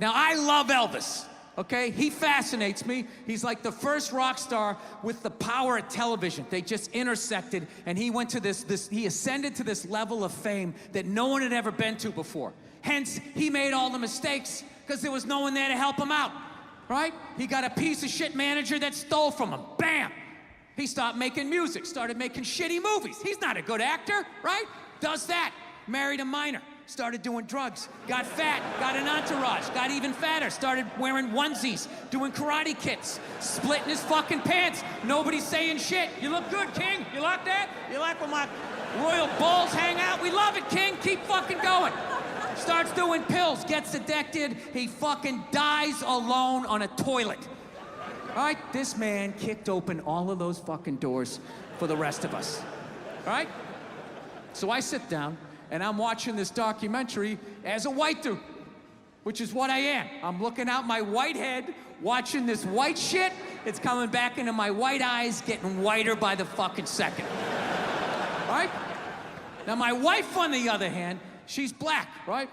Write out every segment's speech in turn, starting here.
Now, I love Elvis, okay? He fascinates me. He's like the first rock star with the power of television. They just intersected, and he went to he ascended to this level of fame that no one had ever been to before. Hence, he made all the mistakes because there was no one there to help him out, right? He got a piece of shit manager that stole from him. Bam! He stopped making music, started making shitty movies. He's not a good actor, right? Does that. Married a minor. Started doing drugs, got fat, got an entourage, got even fatter, started wearing onesies, doing karate kicks, splitting his fucking pants. Nobody's saying shit. You look good, King. You like that? You like when my royal bulls hang out? We love it, King. Keep fucking going. Starts doing pills, gets addicted. He fucking dies alone on a toilet. All right? This man kicked open all of those fucking doors for the rest of us. All right? So I sit down, and I'm watching this documentary as a white dude, which is what I am. I'm looking out my white head, watching this white shit. It's coming back into my white eyes, getting whiter by the fucking second. All right? Now, my wife, on the other hand, she's black, right?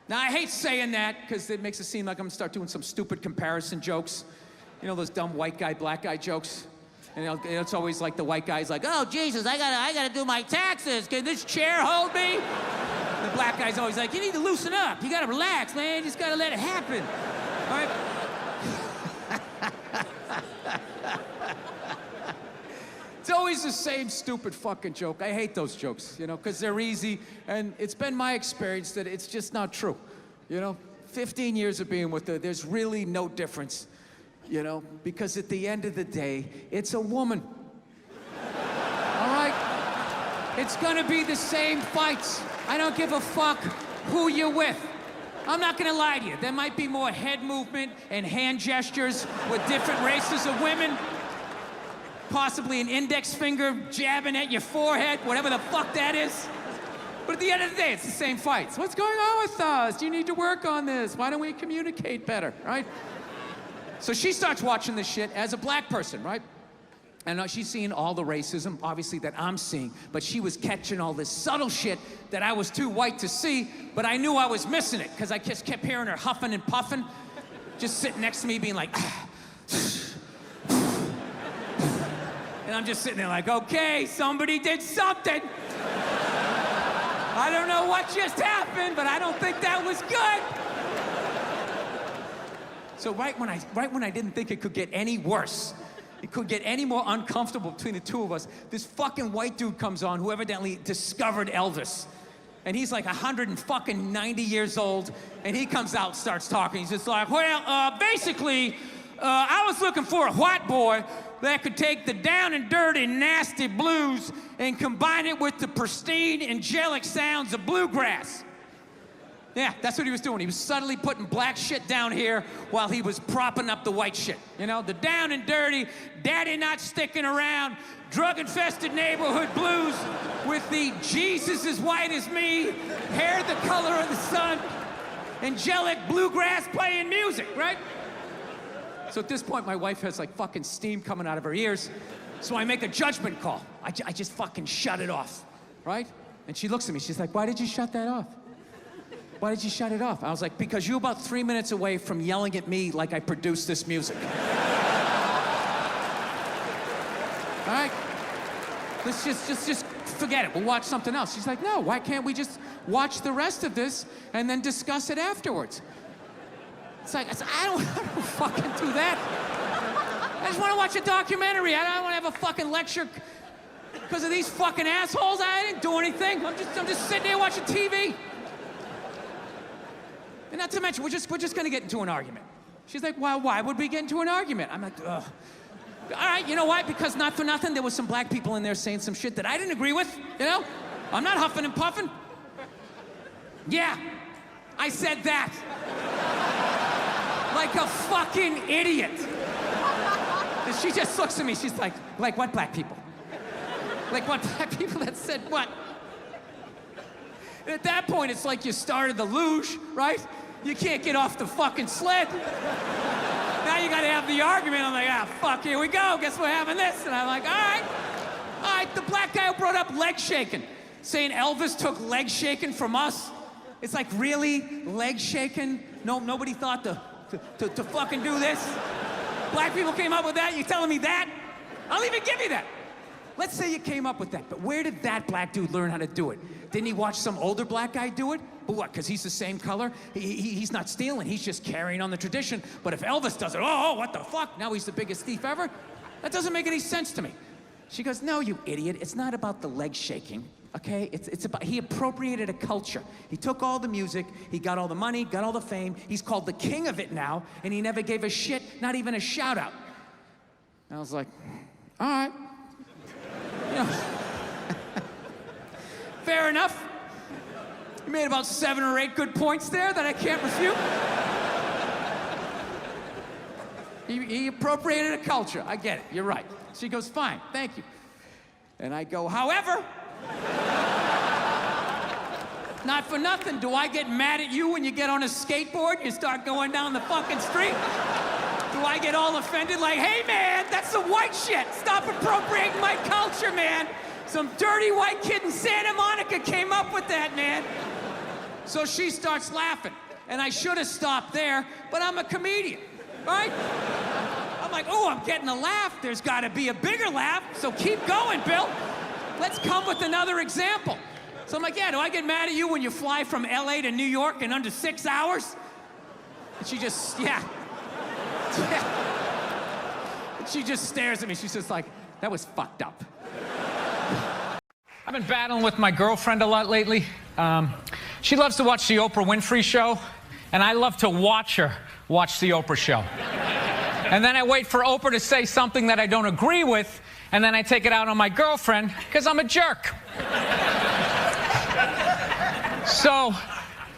Now, I hate saying that because it makes it seem like I'm gonna start doing some stupid comparison jokes. You know, those dumb white guy, black guy jokes? And it's always like the white guy's like, oh, Jesus, I gotta do my taxes. Can this chair hold me? The black guy's always like, you need to loosen up. You gotta relax, man. You just gotta let it happen. All right? It's always the same stupid fucking joke. I hate those jokes, you know, because they're easy. And it's been my experience that it's just not true. You know, 15 years of being with her, there's really no difference. You know, because at the end of the day, it's a woman. All right? It's gonna be the same fights. I don't give a fuck who you're with. I'm not gonna lie to you. There might be more head movement and hand gestures with different races of women. Possibly an index finger jabbing at your forehead, whatever the fuck that is. But at the end of the day, it's the same fights. What's going on with us? You need to work on this. Why don't we communicate better, right? So she starts watching this shit as a black person, right? And she's seeing all the racism, obviously, that I'm seeing, but she was catching all this subtle shit that I was too white to see, but I knew I was missing it, because I just kept hearing her huffing and puffing, just sitting next to me being like, and I'm just sitting there like, okay, somebody did something. I don't know what just happened, but I don't think that was good. So right when I didn't think it could get any worse, it could get any more uncomfortable between the two of us, this fucking white dude comes on who evidently discovered Elvis. And he's like 190 years old, and he comes out and starts talking. He's just like, well, basically, I was looking for a white boy that could take the down and dirty, nasty blues and combine it with the pristine, angelic sounds of bluegrass. Yeah, that's what he was doing. He was subtly putting black shit down here while he was propping up the white shit. You know, the down and dirty, daddy not sticking around, drug-infested neighborhood blues with the Jesus as white as me, hair the color of the sun, angelic bluegrass playing music, right? So at this point, my wife has like fucking steam coming out of her ears. So I make a judgment call. I just fucking shut it off, right? And she looks at me, she's like, why did you shut that off? Why did you shut it off? I was like, because you're about 3 minutes away from yelling at me like I produced this music. All right? Let's just forget it. We'll watch something else. She's like, no, why can't we just watch the rest of this and then discuss it afterwards? It's like, I don't fucking do that. I just want to watch a documentary. I don't want to have a fucking lecture because of these fucking assholes. I didn't do anything. I'm just sitting there watching TV. And not to mention, we're just gonna get into an argument. She's like, well, why would we get into an argument? I'm like, ugh. All right, you know why? Because not for nothing, there was some black people in there saying some shit that I didn't agree with, you know? I'm not huffing and puffing. Yeah, I said that. Like a fucking idiot. And she just looks at me, she's like what black people? Like what black people that said what? And at that point, it's like you started the luge, right? You can't get off the fucking sled. Now you gotta have the argument. I'm like, ah, fuck, here we go. Guess we're having this. And I'm like, all right. The black guy who brought up leg shaking, saying Elvis took leg shaking from us. It's like, really? Legs shaking? No, nobody thought to fucking do this? Black people came up with that? You telling me that? I'll even give you that. Let's say you came up with that, but where did that black dude learn how to do it? Didn't he watch some older black guy do it? But what, because he's the same color? He's not stealing, he's just carrying on the tradition. But if Elvis does it, oh, what the fuck? Now he's the biggest thief ever? That doesn't make any sense to me. She goes, no, you idiot. It's not about the leg shaking, okay? It's about, he appropriated a culture. He took all the music, he got all the money, got all the fame. He's called the king of it now, and he never gave a shit, not even a shout out. And I was like, all right. You know, fair enough. You made about 7 or 8 good points there that I can't refute. He appropriated a culture. I get it. You're right. She goes, fine, thank you. And I go, however, not for nothing, do I get mad at you when you get on a skateboard, you start going down the fucking street? Do I get all offended like, hey man, that's some white shit. Stop appropriating my culture, man. Some dirty white kid in Santa Monica came up with that, man. So she starts laughing. And I should have stopped there, but I'm a comedian, right? I'm like, oh, I'm getting a laugh. There's got to be a bigger laugh, so keep going, Bill. Let's come with another example. So I'm like, yeah, do I get mad at you when you fly from LA to New York in under 6 hours? And she just, yeah. And she just stares at me. She's just like, that was fucked up. I've been battling with my girlfriend a lot lately. She loves to watch the Oprah Winfrey Show, and I love to watch her watch the Oprah Show. And then I wait for Oprah to say something that I don't agree with, and then I take it out on my girlfriend, because I'm a jerk. So,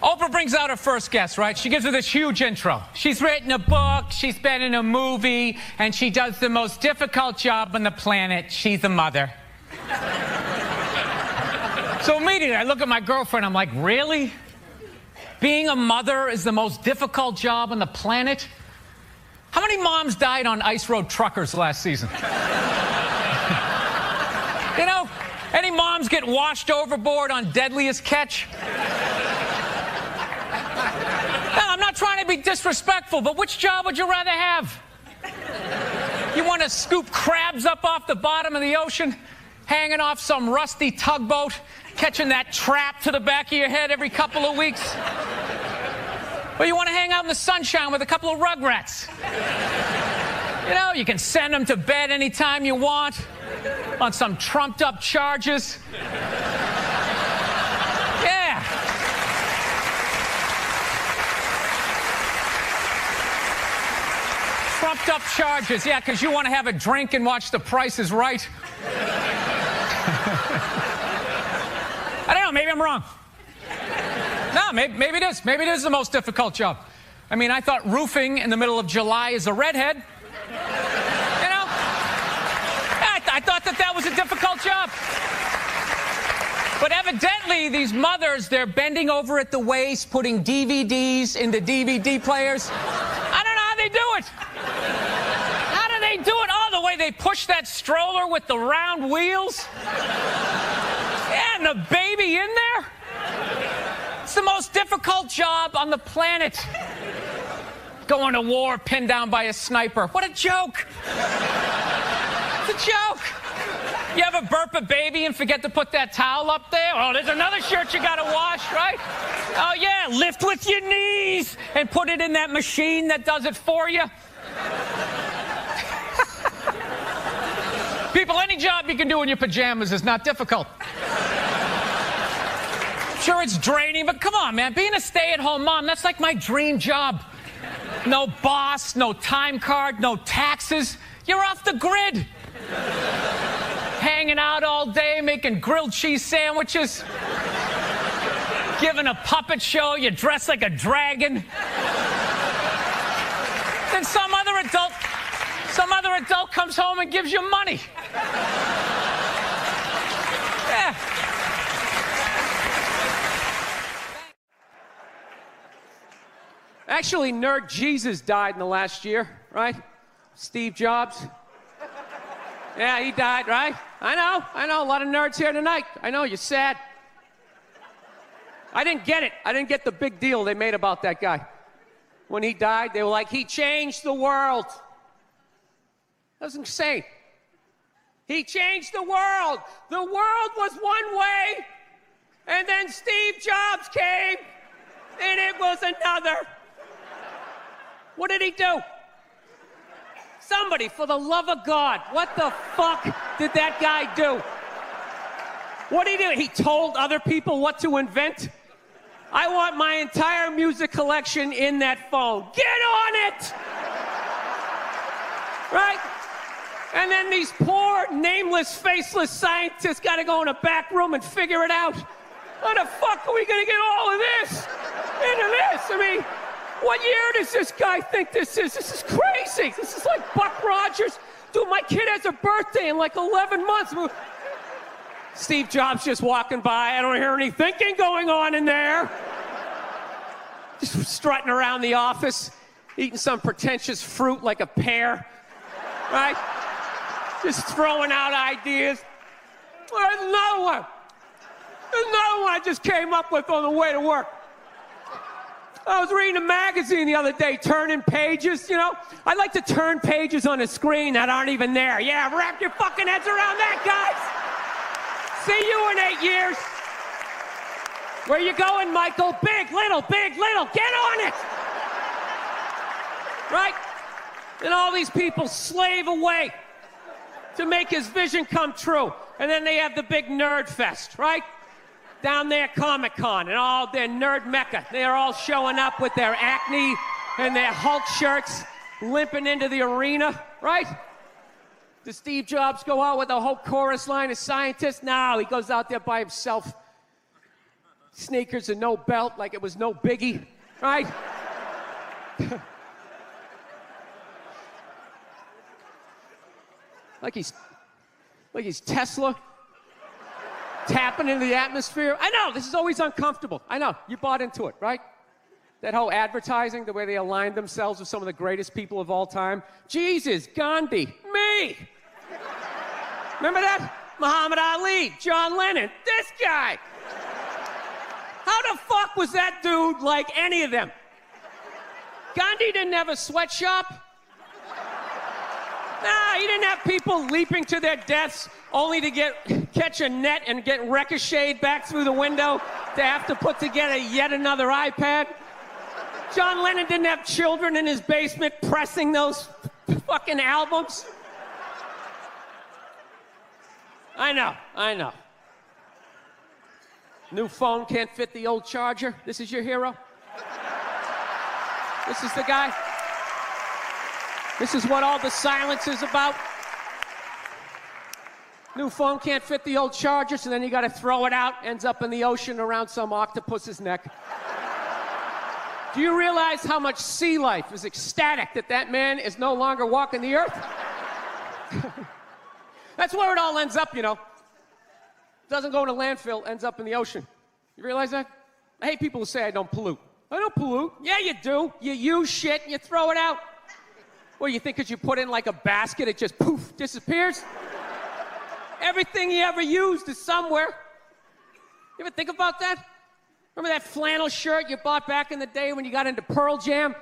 Oprah brings out her first guest, right? She gives her this huge intro. She's written a book, she's been in a movie, and she does the most difficult job on the planet. She's a mother. So immediately, I look at my girlfriend, I'm like, really? Being a mother is the most difficult job on the planet? How many moms died on ice road truckers last season? You know, any moms get washed overboard on Deadliest Catch? No, I'm not trying to be disrespectful, but which job would you rather have? You want to scoop crabs up off the bottom of the ocean, hanging off some rusty tugboat, catching that trap to the back of your head every couple of weeks? Or you want to hang out in the sunshine with a couple of rugrats? You know, you can send them to bed anytime you want on some trumped-up charges. Yeah. Trumped-up charges, yeah, because you want to have a drink and watch The Price is Right. I don't know, maybe I'm wrong. No, maybe it is. Maybe it is the most difficult job. I mean, I thought roofing in the middle of July is a redhead. You know? I thought that was a difficult job. But evidently, these mothers, they're bending over at the waist, putting DVDs into DVD players. I don't know how they do it. How do they do it? Oh, the way they push that stroller with the round wheels. Yeah, and the baby in there. It's the most difficult job on the planet. Going to war pinned down by a sniper. What a joke. It's a joke. You ever burp a baby and forget to put that towel up there? Oh, there's another shirt you gotta wash, right? Oh yeah, lift with your knees and put it in that machine that does it for you. People, any job you can do in your pajamas is not difficult. Sure, it's draining, but come on, man. Being a stay-at-home mom, that's like my dream job. No boss, no time card, no taxes. You're off the grid. Hanging out all day, making grilled cheese sandwiches. Giving a puppet show, you dress like a dragon. Then some other adult comes home and gives you money. Yeah. Actually, Nerd Jesus died in the last year, right? Steve Jobs. Yeah, he died, right? I know, a lot of nerds here tonight. I know, you're sad. I didn't get it. I didn't get the big deal they made about that guy. When he died, they were like, he changed the world. That was insane. He changed the world. The world was one way, and then Steve Jobs came, and it was another. What did he do? Somebody, for the love of God, what the fuck did that guy do? What did he do? He told other people what to invent? I want my entire music collection in that phone. Get on it! Right? And then these poor, nameless, faceless scientists got to go in a back room and figure it out. How the fuck are we going to get all of this into this? I mean, what year does this guy think this is? This is crazy. This is like Buck Rogers. Dude, my kid has a birthday in like 11 months. Steve Jobs just walking by. I don't hear any thinking going on in there. Just strutting around the office, eating some pretentious fruit like a pear, right? Just throwing out ideas. There's another one. There's another one I just came up with on the way to work. I was reading a magazine the other day, turning pages, you know? I like to turn pages on a screen that aren't even there. Yeah, wrap your fucking heads around that, guys. See you in 8 years. Where you going, Michael? Big, little, get on it. Right? And all these people slave away to make his vision come true. And then they have the big nerd fest, right? Down there, Comic-Con, and all their nerd mecca. They're all showing up with their Acne and their Hulk shirts, limping into the arena, right? Does Steve Jobs go out with a whole chorus line of scientists? No, he goes out there by himself. Sneakers and no belt, like it was no biggie, right? like he's Tesla, tapping into the atmosphere. I know, this is always uncomfortable. I know, you bought into it, right? That whole advertising, the way they aligned themselves with some of the greatest people of all time. Jesus, Gandhi, me. Remember that? Muhammad Ali, John Lennon, this guy. How the fuck was that dude like any of them? Gandhi didn't have a sweatshop. Nah, he didn't have people leaping to their deaths only to catch a net and get ricocheted back through the window to have to put together yet another iPad. John Lennon didn't have children in his basement pressing those fucking albums. I know. New phone can't fit the old charger. This is your hero? This is the guy? This is what all the silence is about? New phone can't fit the old charger, so then you gotta throw it out, ends up in the ocean around some octopus's neck. Do you realize how much sea life is ecstatic that man is no longer walking the earth? That's where it all ends up, you know. Doesn't go in a landfill, ends up in the ocean. You realize that? I hate people who say I don't pollute. I don't pollute. Yeah, you do. You use shit and you throw it out. Well, you think because you put it in like a basket, it just poof, disappears? Everything you ever used is somewhere. You ever think about that? Remember that flannel shirt you bought back in the day when you got into Pearl Jam?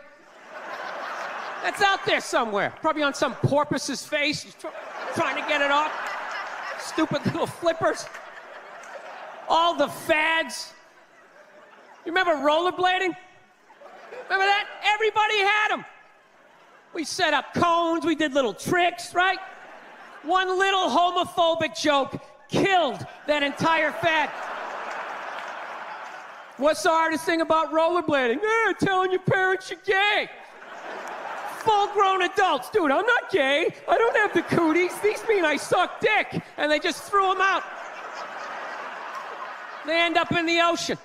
That's out there somewhere. Probably on some porpoise's face. He's trying to get it off. Stupid little flippers. All the fads. You remember rollerblading? Remember that? Everybody had them. We set up cones, we did little tricks, right? One little homophobic joke killed that entire fad. What's the hardest thing about rollerblading? Telling your parents you're gay. Full-grown adults. Dude, I'm not gay. I don't have the cooties. These mean I suck dick. And they just threw them out. They end up in the ocean.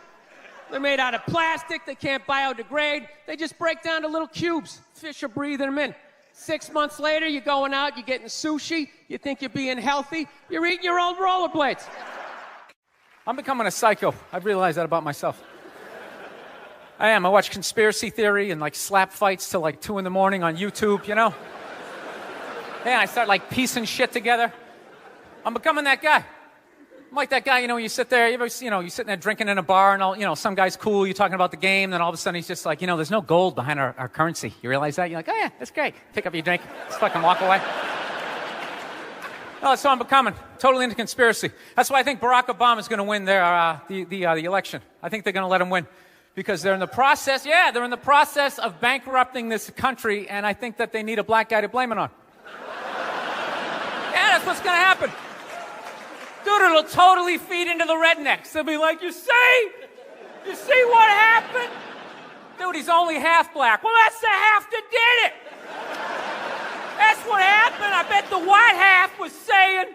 They're made out of plastic. They can't biodegrade. They just break down to little cubes. Fish are breathing them in. 6 months later, you're going out, you're getting sushi. You think you're being healthy. You're eating your old rollerblades. I'm becoming a psycho. I've realized that about myself. I am. I watch conspiracy theory and like slap fights till like 2 in the morning on YouTube, you know? Yeah, I start like piecing shit together. I'm becoming that guy. like that guy, you sit there, you're sitting there drinking in a bar and all, some guy's cool, you're talking about the game, then all of a sudden he's just like, there's no gold behind our currency. You realize that? You're like, oh yeah, that's great. Pick up your drink, just fucking walk away. No, that's what I'm becoming. Totally into conspiracy. That's why I think Barack Obama is going to win the election. I think they're going to let him win. Because they're in the process of bankrupting this country, and I think that they need a black guy to blame it on. Yeah, that's what's going to happen. Dude, it'll totally feed into the rednecks. They'll be like, you see what happened? Dude, he's only half black. Well, that's the half that did it. That's what happened. I bet the white half was saying.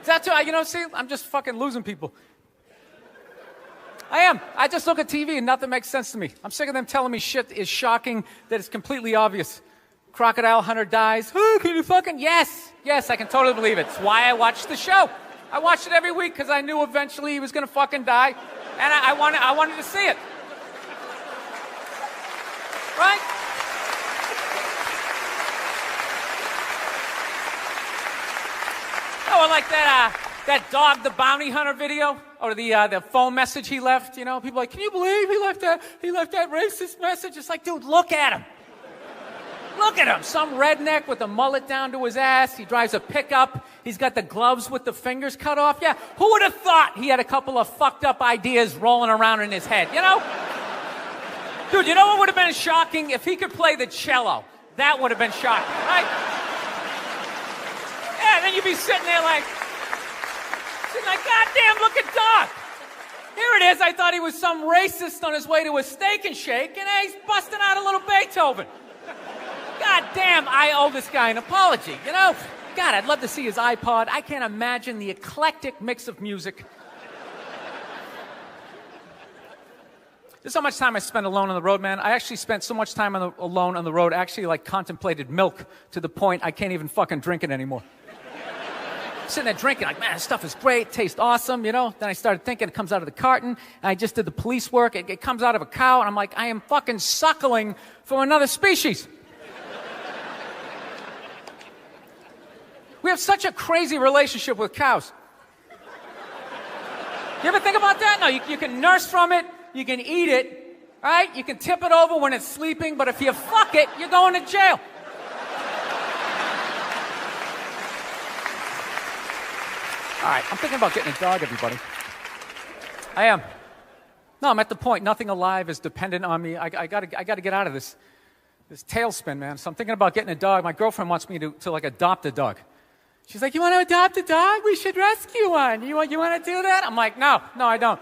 That's what, see, I'm just fucking losing people. I am. I just look at TV and nothing makes sense to me. I'm sick of them telling me shit is shocking, that it's completely obvious. Crocodile hunter dies. Oh, can you fucking... Yes, I can totally believe it. It's why I watched the show. I watched it every week because I knew eventually he was going to fucking die, and I wanted to see it. Right? Oh, I like that Dog the Bounty Hunter video, or the phone message he left. People are like, can you believe he left that racist message? It's like, dude, look at him. Look at him. Some redneck with a mullet down to his ass. He drives a pickup. He's got the gloves with the fingers cut off. Yeah, who would have thought he had a couple of fucked up ideas rolling around in his head, Dude, you know what would have been shocking? If he could play the cello. That would have been shocking, right? Yeah, then you'd be sitting there like, goddamn, look at Doc. Here it is. I thought he was some racist on his way to a steak and shake, and he's busting out a little Beethoven. God damn, I owe this guy an apology, God, I'd love to see his iPod. I can't imagine the eclectic mix of music. There's so much time I spent alone on the road, man. I actually spent so much time alone on the road, I actually contemplated milk to the point I can't even fucking drink it anymore. I'm sitting there drinking, like, man, this stuff is great, tastes awesome, Then I started thinking it comes out of the carton, and I just did the police work. It comes out of a cow, and I'm like, I am fucking suckling from another species. We have such a crazy relationship with cows. You ever think about that? No, you can nurse from it, you can eat it, right? You can tip it over when it's sleeping, but if you fuck it, you're going to jail. All right, I'm thinking about getting a dog, everybody. I am. No, I'm at the point. Nothing alive is dependent on me. I gotta get out of this tailspin, man. So I'm thinking about getting a dog. My girlfriend wants me to adopt a dog. She's like, you want to adopt a dog? We should rescue one. You want to do that? I'm like, no, I don't.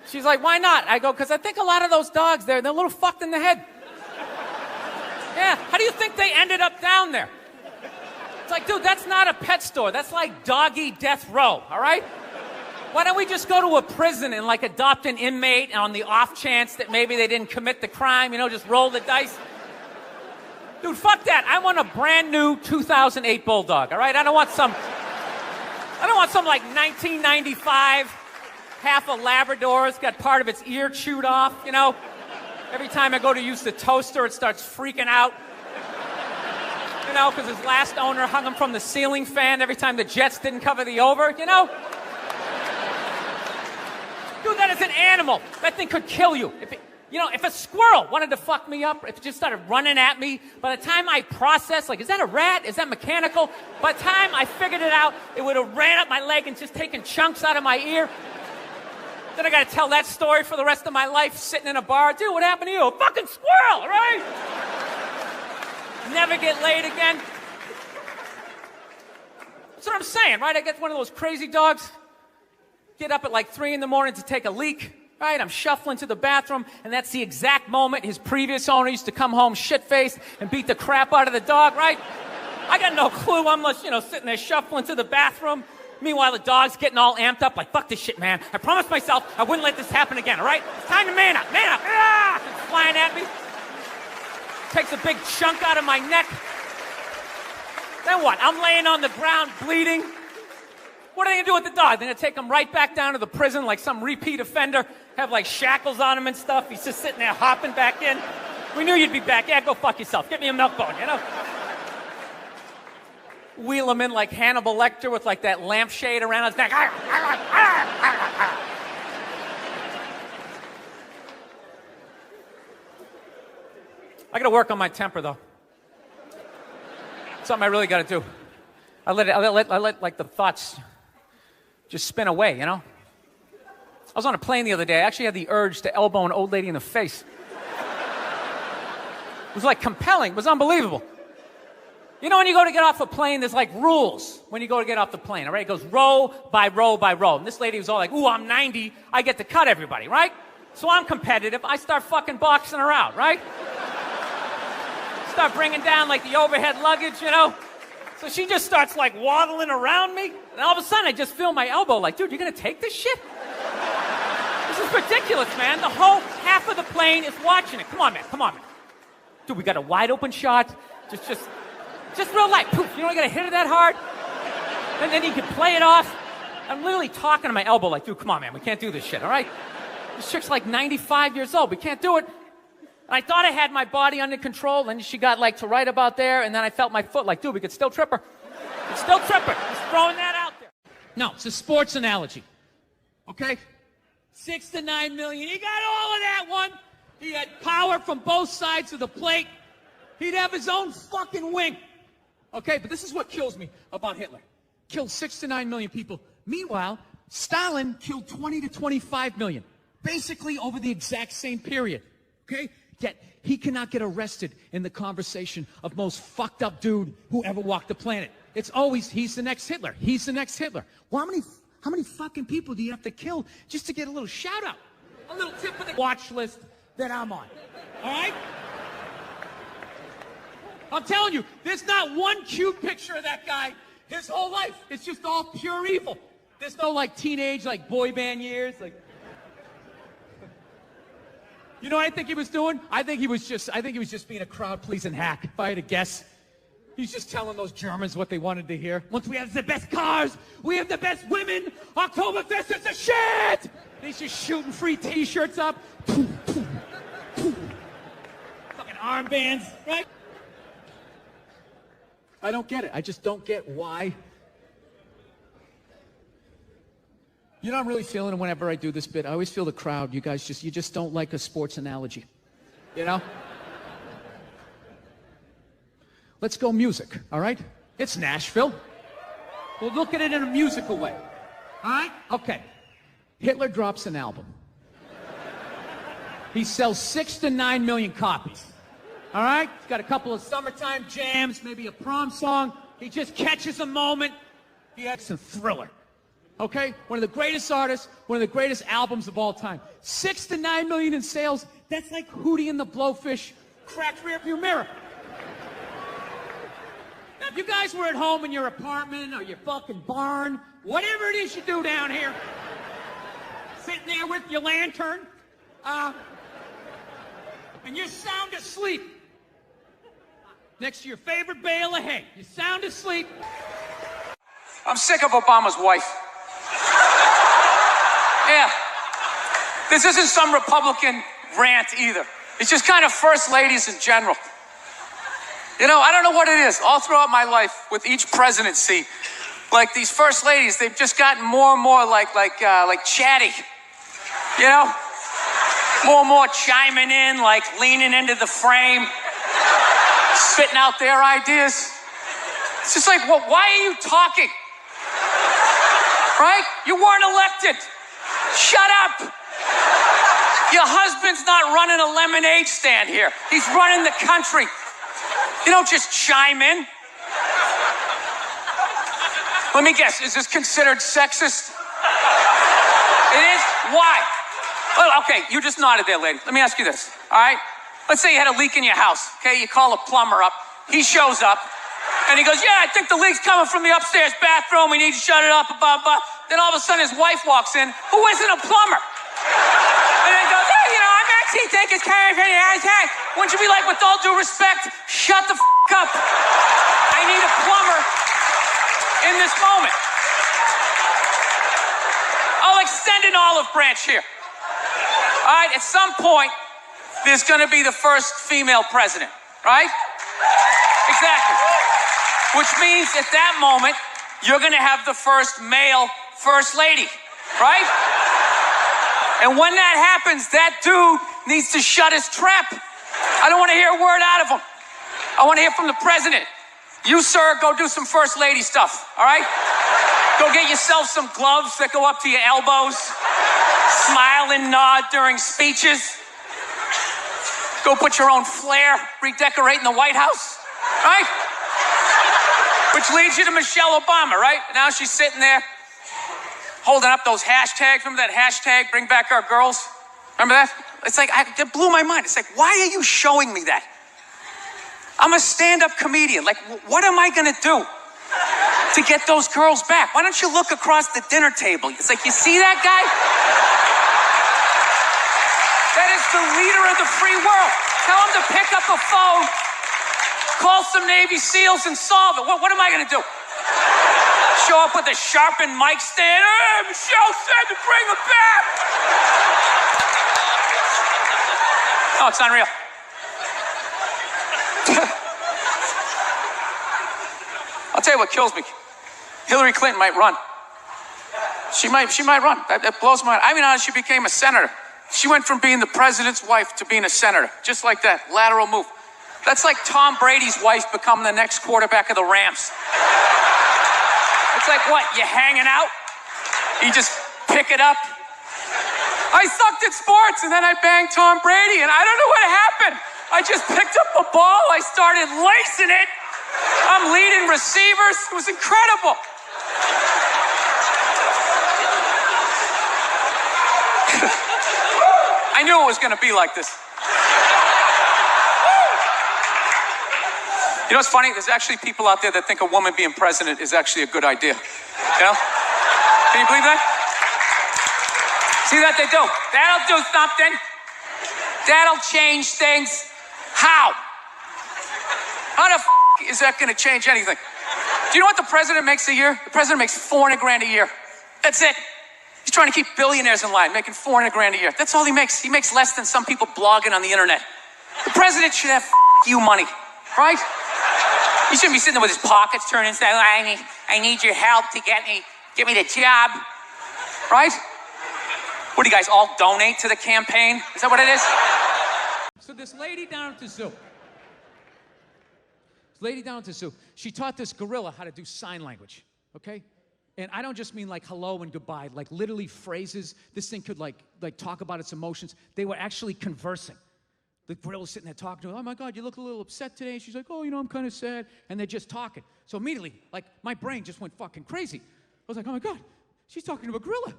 She's like, why not? I go, because I think a lot of those dogs, they're a little fucked in the head. Yeah, how do you think they ended up down there? It's like, dude, that's not a pet store. That's like doggy death row, all right? Why don't we just go to a prison and adopt an inmate on the off chance that maybe they didn't commit the crime, just roll the dice? Dude, fuck that. I want a brand new 2008 Bulldog, all right? I don't want some 1995, half a Labrador. It's got part of its ear chewed off, Every time I go to use the toaster, it starts freaking out. Because his last owner hung him from the ceiling fan every time the Jets didn't cover the over, Dude, that is an animal. That thing could kill you. If a squirrel wanted to fuck me up, if it just started running at me, by the time I processed, is that a rat? Is that mechanical? By the time I figured it out, it would have ran up my leg and just taken chunks out of my ear. Then I got to tell that story for the rest of my life, sitting in a bar. Dude, what happened to you? A fucking squirrel, right? Never get laid again. That's what I'm saying, right? I get one of those crazy dogs, get up at 3 in the morning to take a leak. Right, I'm shuffling to the bathroom, and that's the exact moment his previous owner used to come home shit-faced and beat the crap out of the dog, right? I got no clue. I'm just, sitting there shuffling to the bathroom. Meanwhile, the dog's getting all amped up, like, fuck this shit, man. I promised myself I wouldn't let this happen again, all right? It's time to man up, man up. Ah! It's flying at me. Takes a big chunk out of my neck. Then what? I'm laying on the ground bleeding. What are they going to do with the dog? They're going to take him right back down to the prison like some repeat offender, have shackles on him and stuff. He's just sitting there hopping back in. We knew you'd be back. Yeah, go fuck yourself. Get me a milk bone, wheel him in like Hannibal Lecter with like that lampshade around his neck. I gotta work on my temper, though. Something I really gotta do. I let like the thoughts just spin away, you know? I was on a plane the other day. I actually had the urge to elbow an old lady in the face. It was like compelling. It was unbelievable. You know, when you go to get off a plane, there's like rules when you go to get off the plane, all right? It goes row by row by row. And this lady was all like, ooh, I'm 90. I get to cut everybody, right? So I'm competitive. I start fucking boxing her out, right? Start bringing down like the overhead luggage, you know? So she just starts like waddling around me. And all of a sudden I just feel my elbow like, dude, you're gonna take this shit? This is ridiculous, man. The whole half of the plane is watching it. Come on, man. Come on, man. Dude, we got a wide open shot. Just real light. Poof. You don't gotta hit it that hard. And then you can play it off. I'm literally talking to my elbow like, dude, come on, man. We can't do this shit, all right? This chick's like 95 years old. We can't do it. And I thought I had my body under control, and she got like to right about there, and then I felt my foot like, dude, we could still trip her. We could still trip her. Just throwing that out there. No, it's a sports analogy. Okay? 6 to 9 million. He got all of that one. He had power from both sides of the plate. He'd have his own fucking wing. Okay, but this is what kills me about Hitler. Killed 6 to 9 million people. Meanwhile, Stalin killed 20 to 25 million. Basically over the exact same period. Okay? Yet he cannot get arrested in the conversation of most fucked up dude who ever walked the planet. It's always, he's the next Hitler. He's the next Hitler. Well, how many fucking people do you have to kill just to get a little shout out? A little tip of the watch list that I'm on. All right? I'm telling you, there's not one cute picture of that guy his whole life. It's just all pure evil. There's no like teenage, like boy band years, like. You know what I think he was doing? I think he was just being a crowd-pleasing hack, if I had to guess. He's just telling those Germans what they wanted to hear. Once we have the best cars, we have the best women, Oktoberfest is the shit! And he's just shooting free t-shirts up. Fucking armbands, right? I don't get it. I just don't get why. You know, I'm really feeling it whenever I do this bit. I always feel the crowd. You guys you just don't like a sports analogy. You know? Let's go music, all right? It's Nashville. We'll look at it in a musical way. All right? Okay. Hitler drops an album. He sells 6 to 9 million copies. All right? He's got a couple of summertime jams, maybe a prom song. He just catches a moment. He has some Thriller. Okay? One of the greatest artists, one of the greatest albums of all time. 6 to 9 million in sales. That's like Hootie and the Blowfish, cracked rearview mirror. Now, if you guys were at home in your apartment or your fucking barn, whatever it is you do down here, sitting there with your lantern, and you're sound asleep next to your favorite bale of hay. You're sound asleep. I'm sick of Obama's wife. Yeah. This isn't some Republican rant either. It's just kind of first ladies in general. You know, I don't know what it is. All throughout my life, with each presidency, like these first ladies, they've just gotten more and more like chatty. You know? More and more chiming in, like leaning into the frame, spitting out their ideas. It's just like, well, why are you talking? Right? You weren't elected. Shut up. Your husband's not running a lemonade stand here. He's running the country. You don't just chime in. Let me guess, is this considered sexist? It is? Why? Well, okay, you just nodded there, lady. Let me ask you this, all right? Let's say you had a leak in your house, okay? You call a plumber up. He shows up, and he goes, yeah, I think the leak's coming from the upstairs bathroom. We need to shut it up, blah, blah. Then all of a sudden, his wife walks in, who isn't a plumber. And then goes, hey, you know, I'm actually thinking it's kind of wouldn't you be like, with all due respect, shut the up. I need a plumber in this moment. I'll extend an olive branch here. All right, at some point, there's going to be the first female president, right? Exactly. which means at that moment, you're gonna have the first male first lady, right? And when that happens, that dude needs to shut his trap. I don't wanna hear a word out of him. I wanna hear from the president. You, sir, go do some first lady stuff, all right? Go get yourself some gloves that go up to your elbows. Smile and nod during speeches. Go put your own flair, redecorating the White House, right? Which leads you to Michelle Obama, right? Now she's sitting there holding up those hashtags. Remember that hashtag, bring back our girls? Remember that? It's like, it blew my mind. It's like, why are you showing me that? I'm a stand-up comedian. Like, what am I gonna do to get those girls back? Why don't you look across the dinner table? It's like, you see that guy? That is the leader of the free world. Tell him to pick up a phone, call some Navy SEALs and solve it. What am I gonna do? Show up with a sharpened mic stand. Hey, Michelle said to bring him back. Oh, it's unreal. I'll tell you what kills me. Hillary Clinton might run. She might run. That blows my mind. I mean, she became a senator. She went from being the president's wife to being a senator. Just like that, lateral move. That's like Tom Brady's wife becoming the next quarterback of the Rams. It's like, what, you hanging out? You just pick it up? I sucked at sports and then I banged Tom Brady and I don't know what happened. I just picked up a ball, I started lacing it. I'm leading receivers. It was incredible. I knew it was going to be like this. You know what's funny? There's actually people out there that think a woman being president is actually a good idea. You know? Can you believe that? See that they do? That'll do something. That'll change things. How? How the is that going to change anything? Do you know what the president makes a year? The president makes $400 grand a year. That's it. He's trying to keep billionaires in line, making $400 grand a year. That's all he makes. He makes less than some people blogging on the internet. The president should have you money, right? He shouldn't be sitting there with his pockets turned and saying, I need your help to get me the job, right? What do you guys all donate to the campaign? Is that what it is? So this lady down at the zoo, she taught this gorilla how to do sign language, okay? And I don't just mean like hello and goodbye, like literally phrases. This thing could like talk about its emotions. They were actually conversing. The gorilla's sitting there talking to her. Oh my God, you look a little upset today. She's like, oh, you know, I'm kind of sad. And they're just talking. So immediately, like my brain just went fucking crazy. I was like, oh my God, she's talking to a gorilla.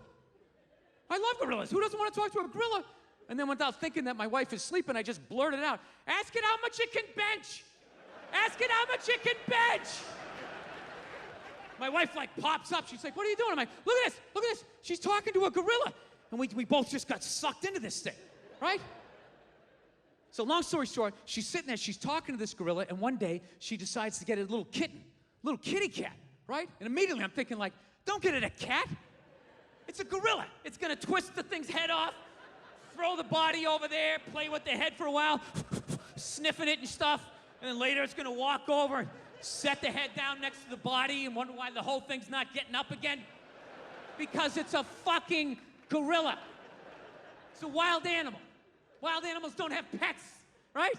I love gorillas. Who doesn't want to talk to a gorilla? And then without thinking that my wife is sleeping, I just blurted out, ask it how much it can bench. Ask it how much it can bench. My wife like pops up. She's like, what are you doing? I'm like, look at this. She's talking to a gorilla. And we both just got sucked into this thing, right? So long story short, she's sitting there, she's talking to this gorilla, and one day she decides to get a little kitten, little kitty cat, right? And immediately I'm thinking like, don't get it a cat. It's a gorilla. It's gonna twist the thing's head off, throw the body over there, play with the head for a while, sniffing it and stuff, and then later it's gonna walk over, set the head down next to the body and wonder why the whole thing's not getting up again. Because it's a fucking gorilla. It's a wild animal. Wild animals don't have pets, right?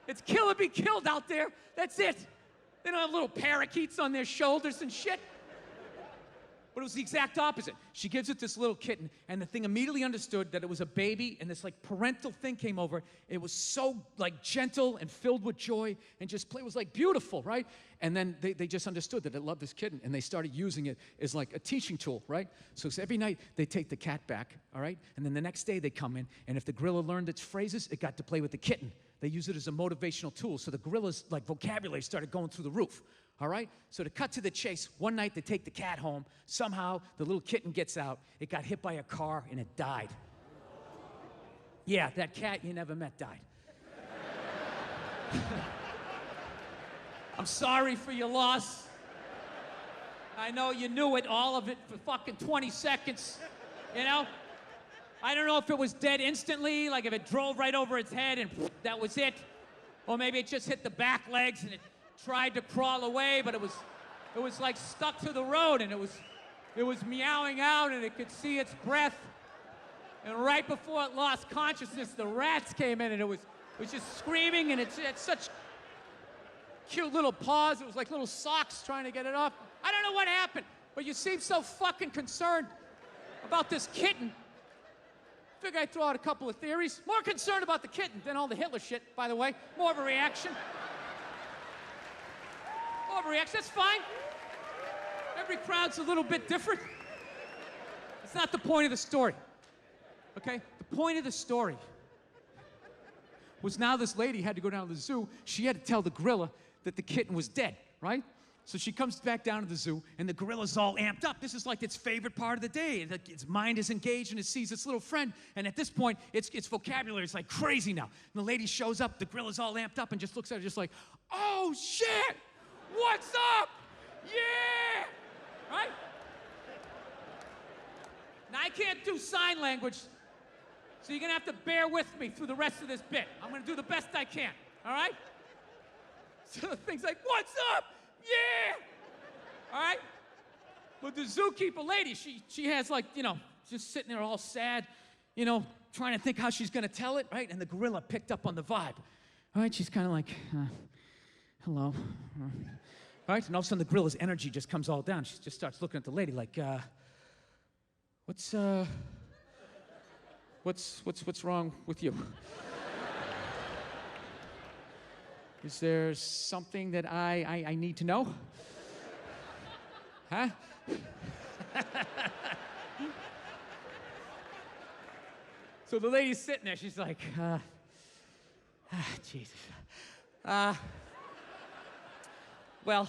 It's kill or be killed out there. That's it. They don't have little parakeets on their shoulders and shit. But it was the exact opposite. She gives it this little kitten, and the thing immediately understood that it was a baby, and this like parental thing came over. It was so like gentle and filled with joy, and just play. It was like beautiful, right? And then they just understood that it loved this kitten, and they started using it as like a teaching tool, right? So every night they take the cat back, all right? And then the next day they come in, and if the gorilla learned its phrases, it got to play with the kitten. They use it as a motivational tool. So the gorilla's like vocabulary started going through the roof. All right? So to cut to the chase, one night they take the cat home. Somehow the little kitten gets out. It got hit by a car and it died. Yeah, that cat you never met died. I'm sorry for your loss. I know you knew it, all of it, for fucking 20 seconds. You know? I don't know if it was dead instantly, like if it drove right over its head and that was it. Or maybe it just hit the back legs and it tried to crawl away, but it was like stuck to the road, and it was meowing out, and it could see its breath. And right before it lost consciousness, the rats came in, and it was just screaming, and it had such cute little paws. It was like little socks trying to get it off. I don't know what happened, but you seem so fucking concerned about this kitten. Figure I'd throw out a couple of theories. More concerned about the kitten than all the Hitler shit, by the way. More of a reaction. More of a reaction, that's fine. Every crowd's a little bit different. It's not the point of the story, okay? The point of the story was now this lady had to go down to the zoo. She had to tell the gorilla that the kitten was dead, right? So she comes back down to the zoo, and the gorilla's all amped up. This is like its favorite part of the day. Its mind is engaged, and it sees its little friend. And at this point, its vocabulary is like crazy now. And the lady shows up, the gorilla's all amped up, and just looks at her just like, oh, shit! What's up? Yeah! Right? Now, I can't do sign language, so you're gonna have to bear with me through the rest of this bit. I'm gonna do the best I can, all right? So the thing's like, what's up? Yeah! All right? But the zookeeper lady, she has like, you know, just sitting there all sad, you know, trying to think how she's gonna tell it, right? And the gorilla picked up on the vibe. All right, she's kind of like, hello. All right, and all of a sudden the gorilla's energy just comes all down. She just starts looking at the lady like, what's wrong with you? Is there something that I need to know? Huh? So the lady's sitting there, she's like, Jesus. Well,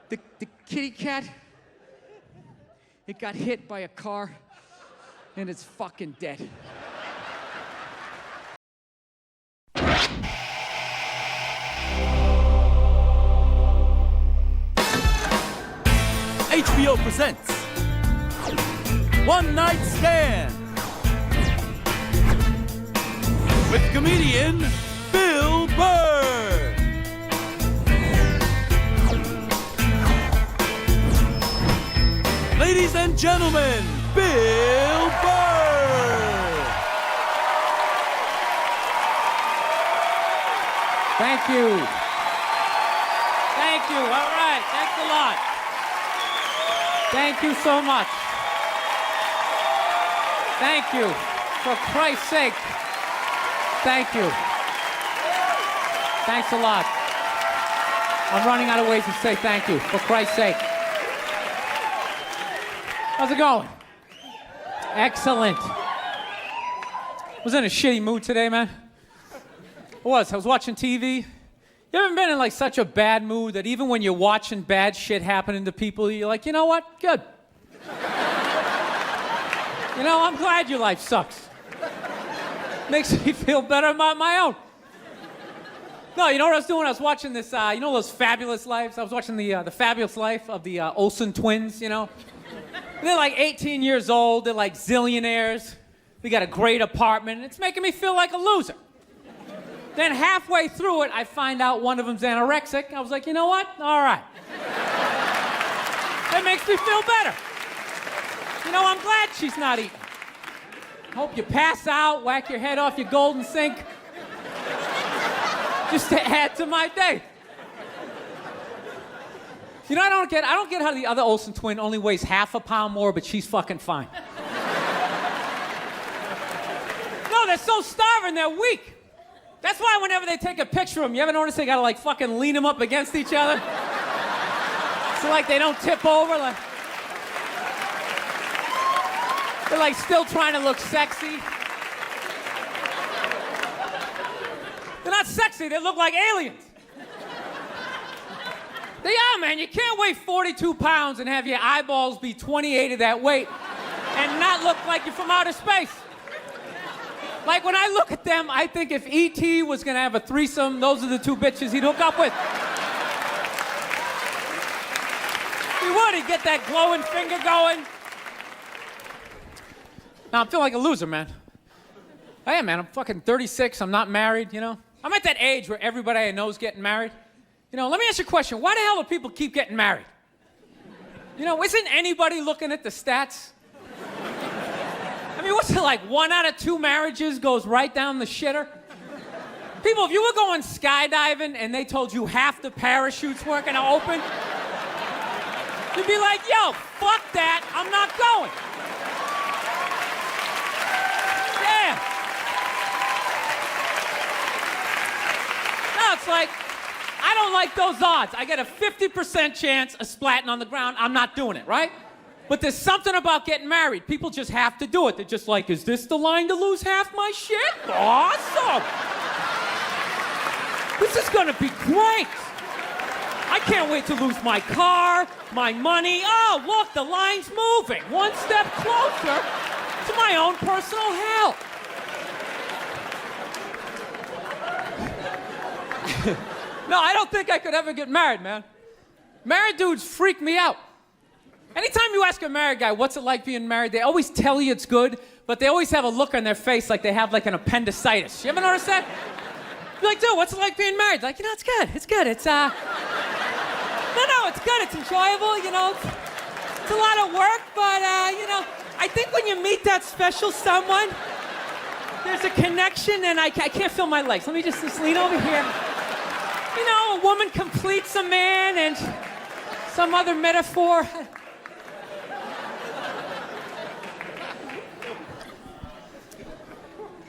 the kitty cat, it got hit by a car, and it's fucking dead. HBO presents One Night Stand with comedian Bill Burr. Ladies and gentlemen, Bill Burr. Thank you. Thank you. All right. Thanks a lot. Thank you so much. Thank you. For Christ's sake. Thank you. Thanks a lot. I'm running out of ways to say thank you. For Christ's sake. How's it going? Excellent. Was in a shitty mood today, man. I was watching TV. You ever been in like such a bad mood that even when you're watching bad shit happening to people, you're like, you know what? Good. You know, I'm glad your life sucks. Makes me feel better about my own. No, you know what I was doing? I was watching this, you know those Fabulous Lives? I was watching the Fabulous Life of the Olsen twins, you know? They're like 18 years old. They're like zillionaires. They got a great apartment. It's making me feel like a loser. Then halfway through it, I find out one of them's anorexic. I was like, you know what? All right. That makes me feel better. You know, I'm glad she's not eating. Hope you pass out, whack your head off your golden sink. Just to add to my day. You know, I don't get how the other Olsen twin only weighs half a pound more, but she's fucking fine. No, they're so starving, they're weak. That's why whenever they take a picture of them, you ever notice they gotta like fucking lean them up against each other? So like they don't tip over, like they're like still trying to look sexy. They're not sexy, they look like aliens. They are, man. You can't weigh 42 pounds and have your eyeballs be 28 of that weight and not look like you're from outer space. Like, when I look at them, I think if E.T. was gonna have a threesome, those are the two bitches he'd hook up with. He would. He'd get that glowing finger going. Now, I'm feeling like a loser, man. I am, man. I'm fucking 36. I'm not married, you know? I'm at that age where everybody I know is getting married. You know, let me ask you a question. Why the hell do people keep getting married? You know, isn't anybody looking at the stats? I mean, what's it like? 1 out of 2 marriages goes right down the shitter? People, if you were going skydiving and they told you half the parachutes weren't gonna open, you'd be like, yo, fuck that, I'm not going. Yeah. No, it's like, I don't like those odds. I get a 50% chance of splatting on the ground, I'm not doing it, right? But there's something about getting married. People just have to do it. They're just like, is this the line to lose half my shit? Awesome. This is gonna be great. I can't wait to lose my car, my money. Oh, look, the line's moving. One step closer to my own personal hell. No, I don't think I could ever get married, man. Married dudes freak me out. Anytime you ask a married guy, what's it like being married, they always tell you it's good, but they always have a look on their face like they have like an appendicitis. You ever notice that? You're like, dude, what's it like being married? Like, you know, it's good. It's good. It's, no, it's good. It's enjoyable, you know. It's a lot of work, but, you know, I think when you meet that special someone, there's a connection, and I can't feel my legs. Let me just lean over here. You know, a woman completes a man, and some other metaphor.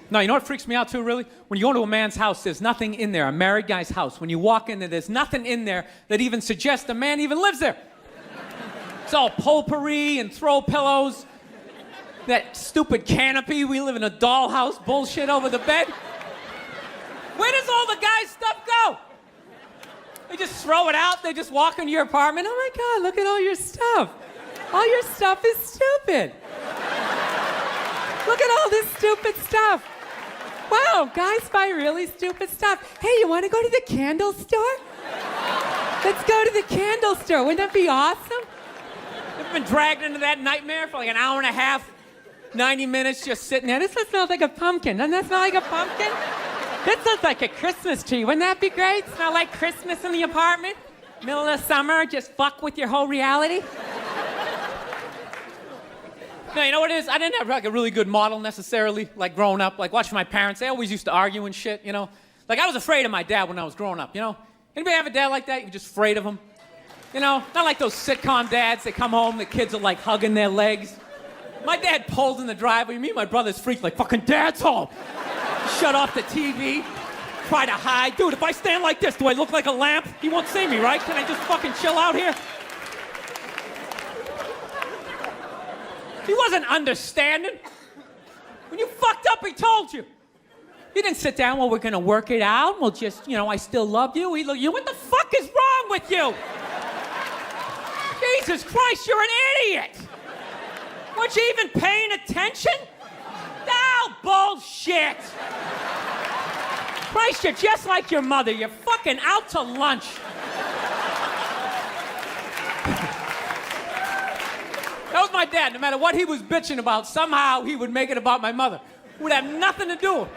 No, you know what freaks me out too, really? When you go to a man's house, there's nothing in there, a married guy's house. When you walk in there, there's nothing in there that even suggests a man even lives there. It's all potpourri and throw pillows, that stupid canopy, we live in a dollhouse bullshit over the bed. Where does all the guy's stuff go? They just throw it out, they just walk into your apartment. Oh my God, look at all your stuff. All your stuff is stupid. Look at all this stupid stuff. Wow, guys buy really stupid stuff. Hey, you want to go to the candle store? Let's go to the candle store. Wouldn't that be awesome? I've been dragged into that nightmare for like an hour and a half, 90 minutes just sitting there. This one smells like a pumpkin. Doesn't that smell like a pumpkin? This looks like a Christmas tree. Wouldn't that be great? Smell like Christmas in the apartment? Middle of summer, just fuck with your whole reality? No, you know what it is? I didn't have like a really good model necessarily, like growing up. Like watching my parents, they always used to argue and shit, you know? Like I was afraid of my dad when I was growing up, you know? Anybody have a dad like that? You're just afraid of him? You know? Not like those sitcom dads, they come home, the kids are like hugging their legs. My dad pulled in the driveway, me and my brother's freaked like, fucking dad's home. Shut off the TV, try to hide. Dude, if I stand like this, do I look like a lamp? He won't see me, right? Can I just fucking chill out here? He wasn't understanding. When you fucked up, he told you. He didn't sit down, well, we're gonna work it out. We'll just, you know, I still love you. He looked, what the fuck is wrong with you? Jesus Christ, you're an idiot. Weren't you even paying attention? No, bullshit. Christ, you're just like your mother. You're fucking out to lunch. That was my dad. No matter what he was bitching about, somehow he would make it about my mother. It would have nothing to do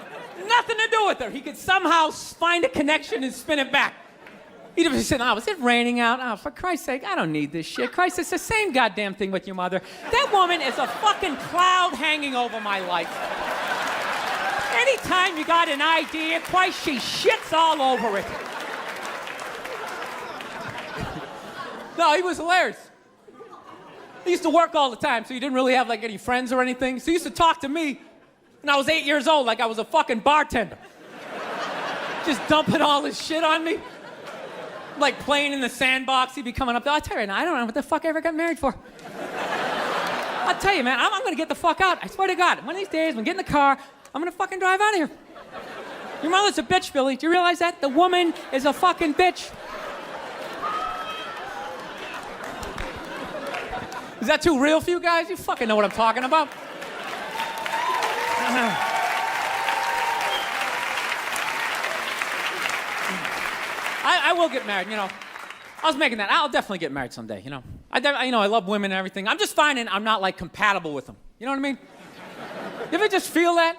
with her. He could somehow find a connection and spin it back. He'd have said, oh, was it raining out? Oh, for Christ's sake, I don't need this shit. Christ, it's the same goddamn thing with your mother. That woman is a fucking cloud hanging over my life. Anytime you got an idea, Christ, she shits all over it. No, he was hilarious. He used to work all the time, so he didn't really have like any friends or anything. So he used to talk to me when I was 8 years old like I was a fucking bartender. Just dumping all his shit on me. Like playing in the sandbox, he'd be coming up there. I tell you right now, I don't know what the fuck I ever got married for. I'll tell you, man, I'm gonna get the fuck out. I swear to God, one of these days, when I get in the car, I'm gonna fucking drive out of here. Your mother's a bitch, Billy. Do you realize that? The woman is a fucking bitch. Is that too real for you guys? You fucking know what I'm talking about. I will get married, you know. I was making that. I'll definitely get married someday, you know. I love women and everything. I'm just finding I'm not, like, compatible with them. You know what I mean? You ever just feel that?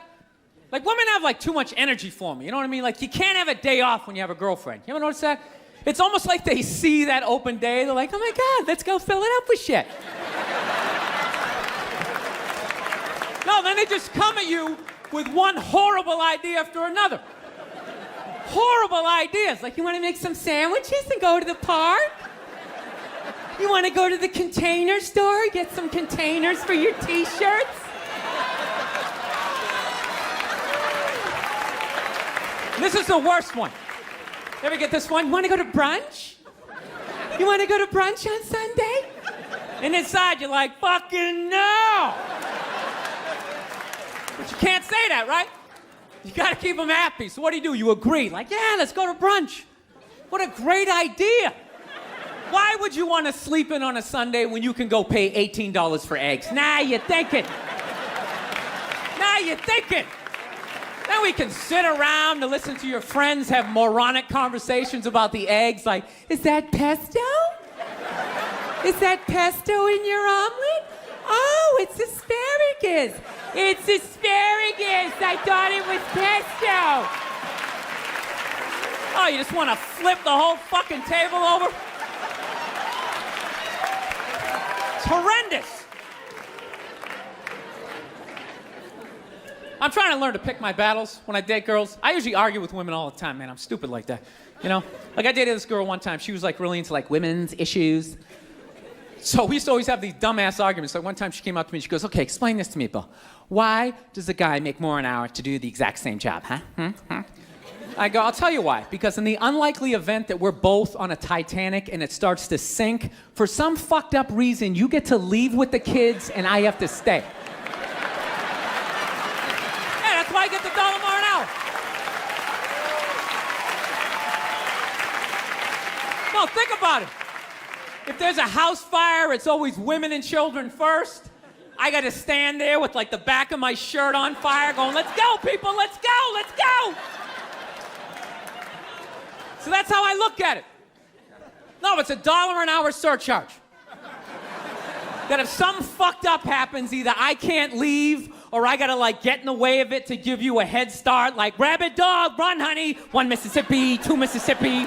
Like, women have, like, too much energy for me. You know what I mean? Like, you can't have a day off when you have a girlfriend. You ever notice that? It's almost like they see that open day. They're like, oh, my God, let's go fill it up with shit. No, then they just come at you with one horrible idea after another. Horrible ideas. Like, you want to make some sandwiches and go to the park? You want to go to the container store, get some containers for your T-shirts? This is the worst one. You ever get this one? You want to go to brunch? You want to go to brunch on Sunday? And inside you're like, fucking no! But you can't say that, right? You gotta keep them happy. So what do? You agree. Like, yeah, let's go to brunch. What a great idea. Why would you want to sleep in on a Sunday when you can go pay $18 for eggs? Nah, you're thinking. Nah, you're thinking. Then we can sit around and listen to your friends have moronic conversations about the eggs, like, is that pesto? Is that pesto in your omelet? Oh, it's asparagus. It's asparagus. I thought it was pesto. Oh, you just want to flip the whole fucking table over? It's horrendous. I'm trying to learn to pick my battles when I date girls. I usually argue with women all the time, man. I'm stupid like that. You know? Like, I dated this girl one time. She was, like, really into, like, women's issues. So we used to always have these dumbass arguments. Like, one time she came up to me and she goes, okay, explain this to me, Bill. Why does a guy make more an hour to do the exact same job, huh? I go, I'll tell you why. Because in the unlikely event that we're both on a Titanic and it starts to sink, for some fucked up reason, you get to leave with the kids and I have to stay. Yeah, that's why I get the $1 more an hour. No, think about it. If there's a house fire, it's always women and children first. I gotta stand there with like the back of my shirt on fire going, let's go, people, let's go, let's go. So that's how I look at it. No, it's $1 an hour surcharge. That if something fucked up happens, either I can't leave or I gotta like get in the way of it to give you a head start, like rabid dog, run honey, 1 Mississippi, 2 Mississippi.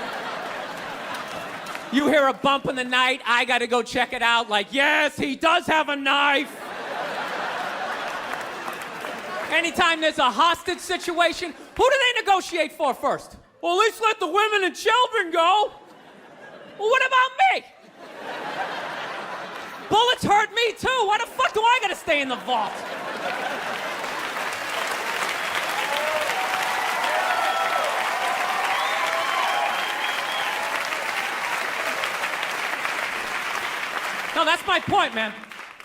You hear a bump in the night, I gotta go check it out, like, yes, he does have a knife. Anytime there's a hostage situation, who do they negotiate for first? Well, at least let the women and children go. Well, what about me? Bullets hurt me too. Why the fuck do I gotta stay in the vault? No, that's my point, man.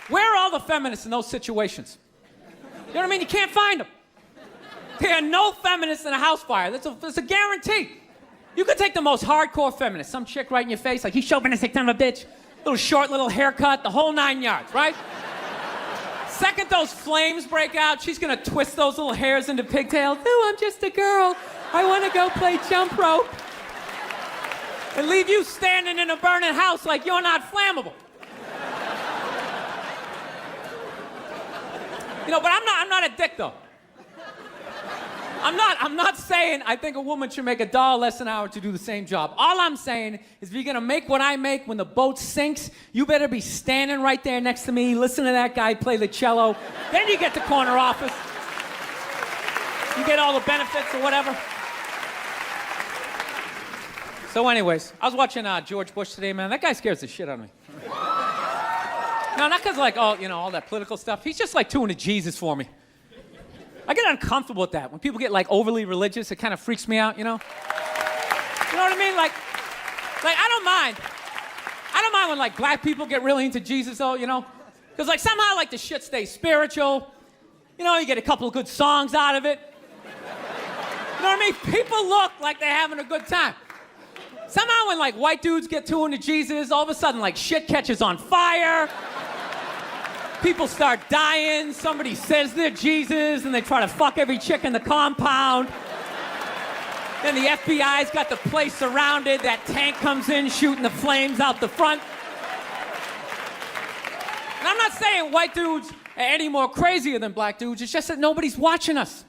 Where are all the feminists in those situations? You know what I mean? You can't find them. There are no feminists in a house fire. That's a guarantee. You could take the most hardcore feminist, some chick right in your face, like, you chauvinistic son of a bitch, little short, little haircut, the whole 9 yards, right? Second those flames break out, she's gonna twist those little hairs into pigtails. Oh, I'm just a girl. I wanna go play jump rope. And leave you standing in a burning house like you're not flammable. You know, but I'm not a dick, though. I'm not saying I think a woman should make $1 less an hour to do the same job. All I'm saying is if you're gonna make what I make when the boat sinks, you better be standing right there next to me, listen to that guy play the cello. Then you get the corner office. You get all the benefits or whatever. So anyways, I was watching George Bush today, man. That guy scares the shit out of me. No, not because, like, all that political stuff. He's just, like, too into Jesus for me. I get uncomfortable with that. When people get, like, overly religious, it kind of freaks me out, you know? You know what I mean? Like, I don't mind. I don't mind when, like, black people get really into Jesus, though, you know? Because, like, somehow, like, the shit stays spiritual. You know, you get a couple of good songs out of it. You know what I mean? People look like they're having a good time. Somehow when, like, white dudes get too into Jesus, all of a sudden, like, shit catches on fire. People start dying, somebody says they're Jesus, and they try to fuck every chick in the compound. Then the FBI's got the place surrounded, that tank comes in shooting the flames out the front. And I'm not saying white dudes are any more crazier than black dudes, it's just that nobody's watching us.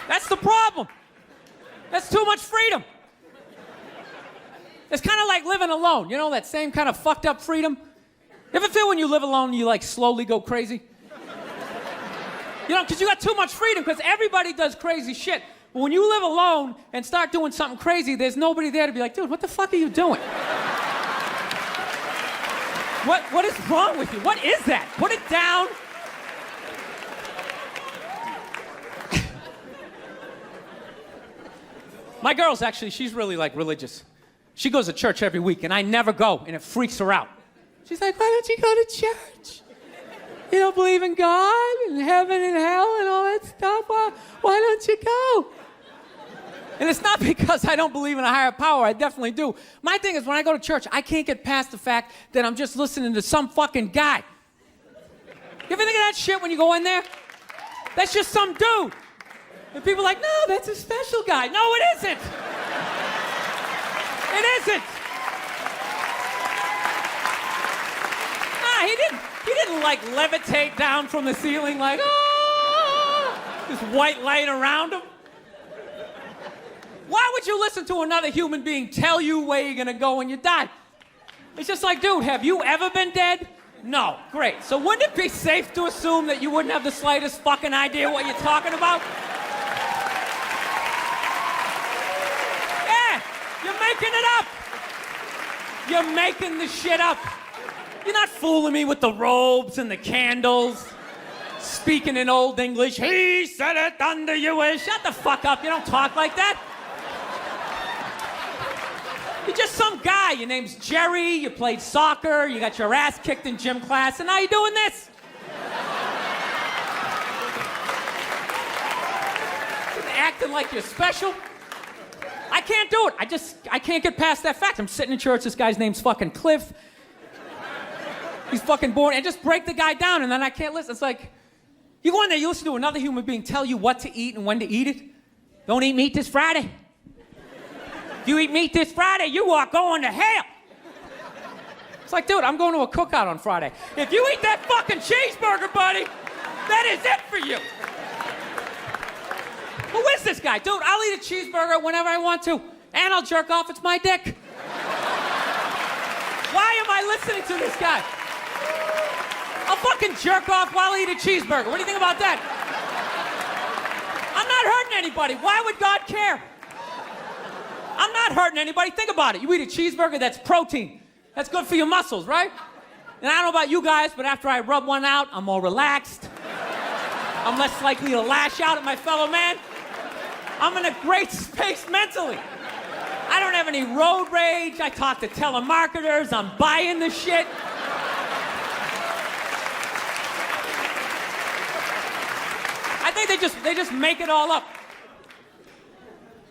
That's the problem. That's too much freedom. It's kind of like living alone. You know, that same kind of fucked up freedom? You ever feel when you live alone, you like slowly go crazy? You know, because you got too much freedom, because everybody does crazy shit. But when you live alone and start doing something crazy, there's nobody there to be like, dude, what the fuck are you doing? What is wrong with you? What is that? Put it down. My girl's actually, she's really like religious. She goes to church every week, and I never go, and it freaks her out. She's like, why don't you go to church? You don't believe in God and heaven and hell and all that stuff? Why don't you go? And it's not because I don't believe in a higher power. I definitely do. My thing is, when I go to church, I can't get past the fact that I'm just listening to some fucking guy. You ever think of that shit when you go in there? That's just some dude. And people are like, no, that's a special guy. No, it isn't. It isn't. Nah, he didn't like levitate down from the ceiling like, oh, this white light around him. Why would you listen to another human being tell you where you're gonna go when you die? It's just like, dude, have you ever been dead? No. Great. So wouldn't it be safe to assume that you wouldn't have the slightest fucking idea what you're talking about? Yeah, you're making it up. You're making the shit up. You're not fooling me with the robes and the candles. Speaking in Old English, he said it under you is. Shut the fuck up. You don't talk like that. You're just some guy. Your name's Jerry. You played soccer. You got your ass kicked in gym class, and now you're doing this. Acting like you're special. I can't do it. I can't get past that fact. I'm sitting in church. This guy's name's fucking Cliff. He's fucking born, and just break the guy down, and then I can't listen. It's like, you go in there, you listen to another human being tell you what to eat and when to eat it. Don't eat meat this Friday. If you eat meat this Friday, you are going to hell. It's like, dude, I'm going to a cookout on Friday. If you eat that fucking cheeseburger, buddy, that is it for you. Who is this guy? Dude, I'll eat a cheeseburger whenever I want to, and I'll jerk off. It's my dick. Why am I listening to this guy? I'll fucking jerk off while I eat a cheeseburger. What do you think about that? I'm not hurting anybody. Why would God care? I'm not hurting anybody. Think about it. You eat a cheeseburger, that's protein. That's good for your muscles, right? And I don't know about you guys, but after I rub one out, I'm more relaxed. I'm less likely to lash out at my fellow man. I'm in a great space mentally. I don't have any road rage. I talk to telemarketers. I'm buying the shit. I think they just make it all up.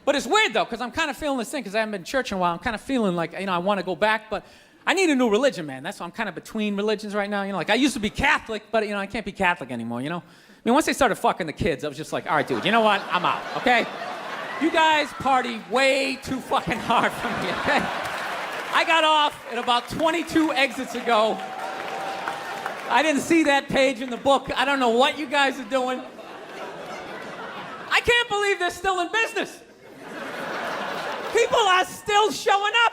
But it's weird though, because I'm kind of feeling this thing, because I haven't been to church in a while. I'm kind of feeling like, I want to go back, but I need a new religion, man. That's why I'm kind of between religions right now. Like I used to be Catholic, but I can't be Catholic anymore, I mean, once they started fucking the kids, I was just like, all right, dude, you know what? I'm out, okay? You guys party way too fucking hard for me, okay? I got off at about 22 exits ago. I didn't see that page in the book. I don't know what you guys are doing. I can't believe they're still in business. People are still showing up.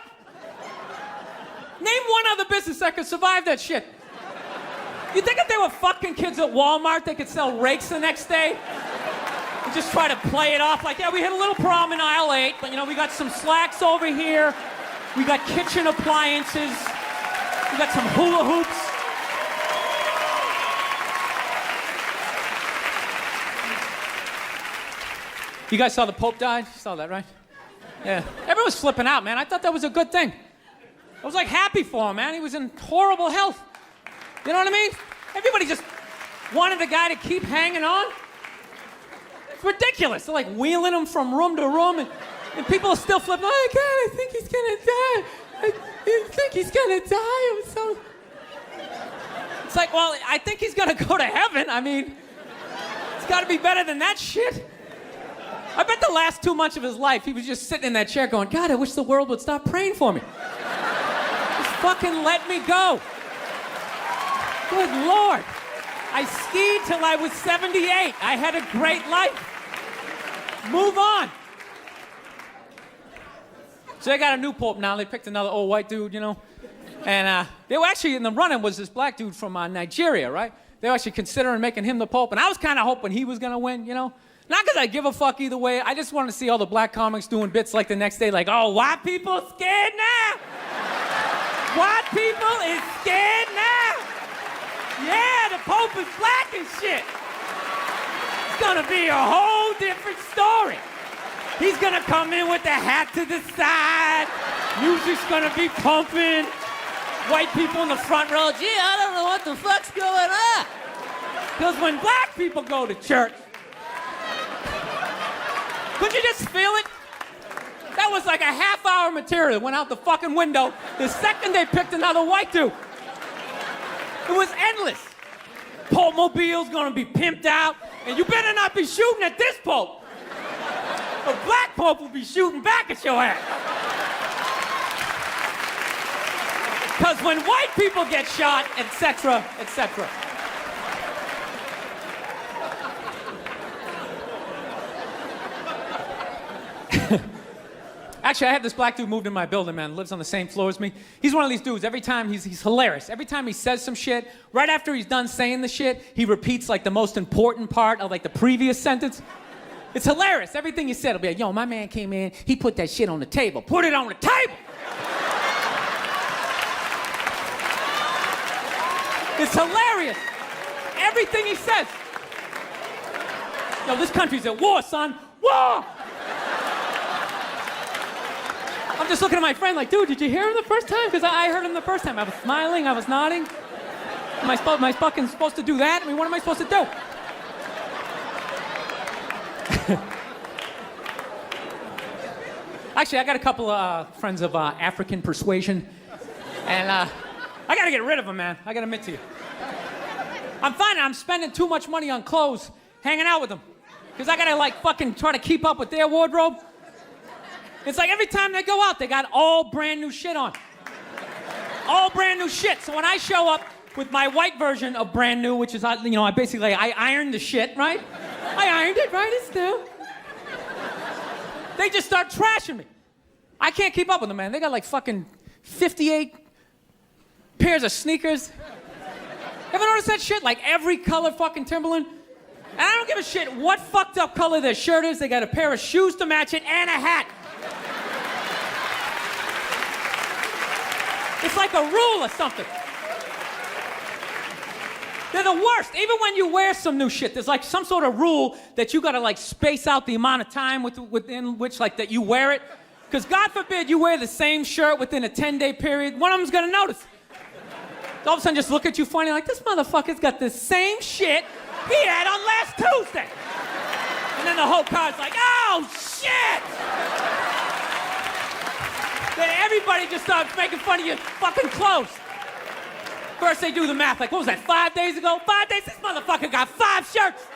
Name one other business that could survive that shit. You think if they were fucking kids at Walmart, they could sell rakes the next day? And just try to play it off like, yeah, we had a little problem in aisle 8, but we got some slacks over here. We got kitchen appliances. We got some hula hoops. You guys saw the Pope died? You saw that, right? Yeah. Everyone's flipping out, man. I thought that was a good thing. I was like happy for him, man. He was in horrible health. You know what I mean? Everybody just wanted the guy to keep hanging on. It's ridiculous. They're like wheeling him from room to room, and people are still flipping. Oh, God, I think he's gonna die. I think he's gonna die. I'm so... It's like, well, I think he's gonna go to heaven. I mean, it's gotta be better than that shit. I bet the last 2 months of his life, he was just sitting in that chair going, God, I wish the world would stop praying for me. Just fucking let me go. Good Lord. I skied till I was 78. I had a great life. Move on. So they got a new pope now. They picked another old white dude, you know. And they were actually in the running was this black dude from Nigeria, right? They were actually considering making him the pope. And I was kind of hoping he was going to win, you know. Not because I give a fuck either way. I just wanted to see all the black comics doing bits like the next day, like, oh, white people scared now. White people is scared now. Yeah, the pope is black and shit. It's going to be a whole different story. He's gonna come in with the hat to the side. Music's gonna be pumping. White people in the front row, gee, I don't know what the fuck's going on. Because when black people go to church, could you just feel it? That was like a half-hour material that went out the fucking window the second they picked another white dude. It was endless. Pope Mobile's gonna be pimped out, and you better not be shooting at this pope. A black pope will be shooting back at your ass. Because when white people get shot, etc., etc. Actually, I had this black dude moved in my building, man, lives on the same floor as me. He's one of these dudes, every time he's hilarious. Every time he says some shit, right after he's done saying the shit, he repeats like the most important part of like the previous sentence. It's hilarious. Everything he said will be like, yo, my man came in, he put that shit on the table. Put it on the table! It's hilarious. Everything he says. Yo, this country's at war, son. War! I'm just looking at my friend like, dude, did you hear him the first time? Because I heard him the first time. I was smiling, I was nodding. Am I fucking supposed to do that? I mean, what am I supposed to do? Actually, I got a couple of friends of African persuasion, and I gotta get rid of them, man. I gotta admit to you. I'm finding I'm spending too much money on clothes hanging out with them, because I gotta like fucking try to keep up with their wardrobe. It's like every time they go out, they got all brand new shit on. All brand new shit. So when I show up with my white version of brand new, which is, you know, I ironed the shit, right? I ironed it, right? It's new. They just start trashing me. I can't keep up with them, man. They got like fucking 58 pairs of sneakers. Ever notice that shit? Like every color fucking Timberland. And I don't give a shit what fucked up color their shirt is. They got a pair of shoes to match it and a hat. It's like a rule or something. They're the worst. Even when you wear some new shit, there's like some sort of rule that you gotta like space out the amount of time within which like that you wear it. Because God forbid you wear the same shirt within a 10-day period, one of them's gonna notice. All of a sudden just look at you funny like, this motherfucker's got the same shit he had on last Tuesday. And then the whole car's like, oh shit! Then everybody just starts making fun of your fucking clothes. First they do the math, like, what was that, 5 days ago? 5 days? This motherfucker got 5 shirts.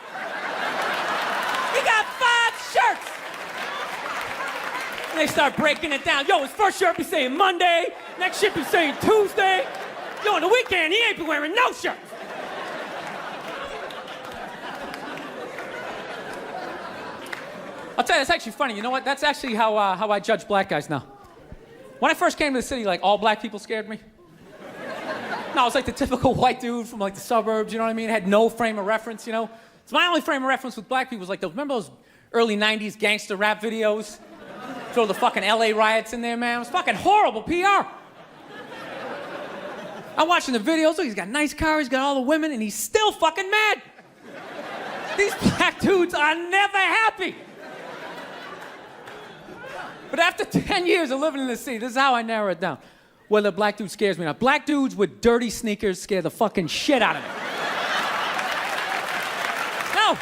He got 5 shirts. And they start breaking it down. Yo, his first shirt be saying Monday, next shirt be saying Tuesday. Yo, on the weekend, he ain't been wearing no shirts. I'll tell you, it's actually funny. You know what? That's actually how I judge black guys now. When I first came to the city, like, all black people scared me. No, I was like the typical white dude from like the suburbs, you know what I mean? Had no frame of reference, you know? So my only frame of reference with black people was like those, remember those early 90s gangster rap videos? Throw the fucking LA riots in there, man. It was fucking horrible PR. I'm watching the videos, look, he's got a nice car, he's got all the women, and he's still fucking mad. These black dudes are never happy. But after 10 years of living in the city, this is how I narrow it down. Whether a black dude scares me or not. Black dudes with dirty sneakers scare the fucking shit out of me. No.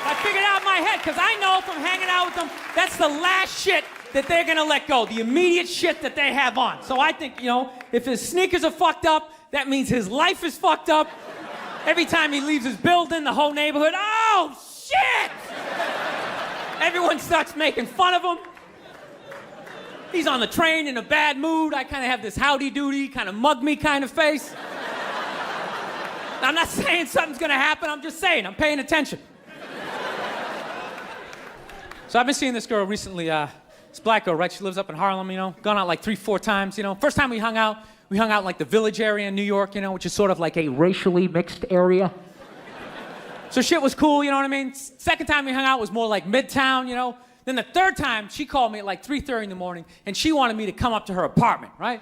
I figured out in my head, because I know from hanging out with them, that's the last shit that they're gonna let go. The immediate shit that they have on. So I think, you know, if his sneakers are fucked up, that means his life is fucked up. Every time he leaves his building, the whole neighborhood, oh, shit! Everyone starts making fun of him. He's on the train in a bad mood. I kind of have this howdy-doody, kind of mug-me kind of face. I'm not saying something's gonna happen. I'm just saying, I'm paying attention. So I've been seeing this girl recently, this black girl, right? She lives up in Harlem, you know, gone out like 3-4 times, you know. First time we hung out in like the Village area in New York, you know, which is sort of like a racially mixed area. So shit was cool, you know what I mean? Second time we hung out was more like Midtown, you know. Then the third time, she called me at like 3:30 in the morning, and she wanted me to come up to her apartment, right?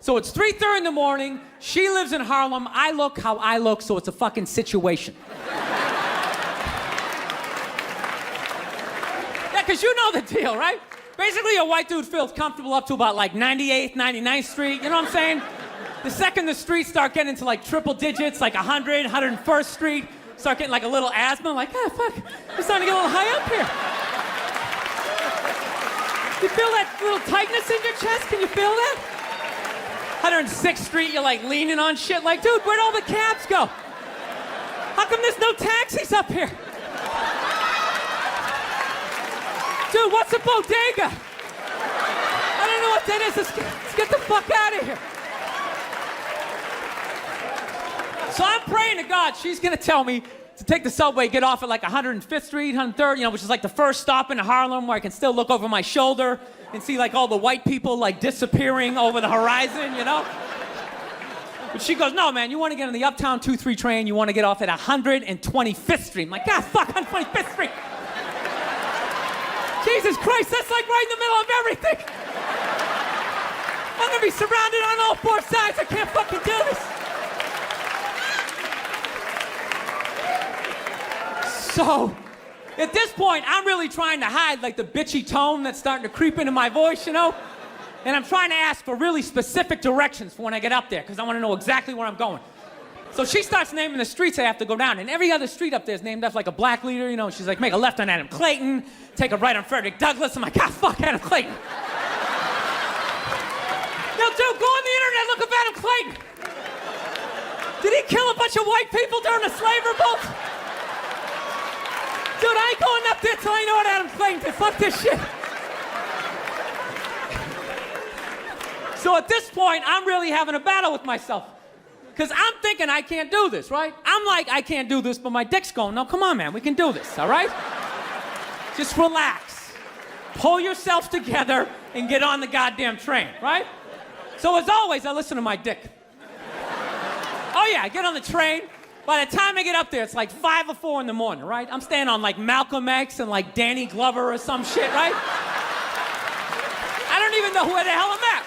So it's 3:30 in the morning, she lives in Harlem, I look how I look, so it's a fucking situation. Yeah, because you know the deal, right? Basically, a white dude feels comfortable up to about like 98th, 99th Street, you know what I'm saying? The second the streets start getting into like triple digits, like 100, 101st Street, start getting like a little asthma, like, ah, fuck, it's starting to get a little high up here. You feel that little tightness in your chest? Can you feel that? 106th Street, you're like leaning on shit, like, dude, where'd all the cabs go? How come there's no taxis up here? Dude, what's a bodega? I don't know what that is. Let's get the fuck out of here. So I'm praying to God she's gonna tell me to take the subway, get off at like 105th Street, 103rd, you know, which is like the first stop in Harlem where I can still look over my shoulder and see like all the white people like disappearing over the horizon, you know? But she goes, no, man, you want to get on the Uptown 2-3 train, you want to get off at 125th Street. I'm like, God, fuck, 125th Street. Jesus Christ, that's like right in the middle of everything. I'm gonna be surrounded on all 4 sides. I can't fucking do this. So, at this point, I'm really trying to hide like the bitchy tone that's starting to creep into my voice, you know? And I'm trying to ask for really specific directions for when I get up there, because I want to know exactly where I'm going. So she starts naming the streets I have to go down, and every other street up there is named after like a black leader, you know? She's like, make a left on Adam Clayton, take a right on Frederick Douglass. I'm like, God, fuck Adam Clayton. Yo, dude, go on the internet, look up Adam Clayton. Did he kill a bunch of white people during the slave revolt? Dude, I ain't going up there till I know what Adam Clayton did. Fuck this shit. So at this point, I'm really having a battle with myself. Because I'm thinking I can't do this, right? I'm like, I can't do this, but my dick's going, no, come on, man, we can do this, all right? Just relax. Pull yourself together and get on the goddamn train, right? So as always, I listen to my dick. Oh yeah, I get on the train. By the time I get up there, it's like 5 or 4 in the morning, right? I'm staying on like Malcolm X and like Danny Glover or some shit, right? I don't even know where the hell I'm at.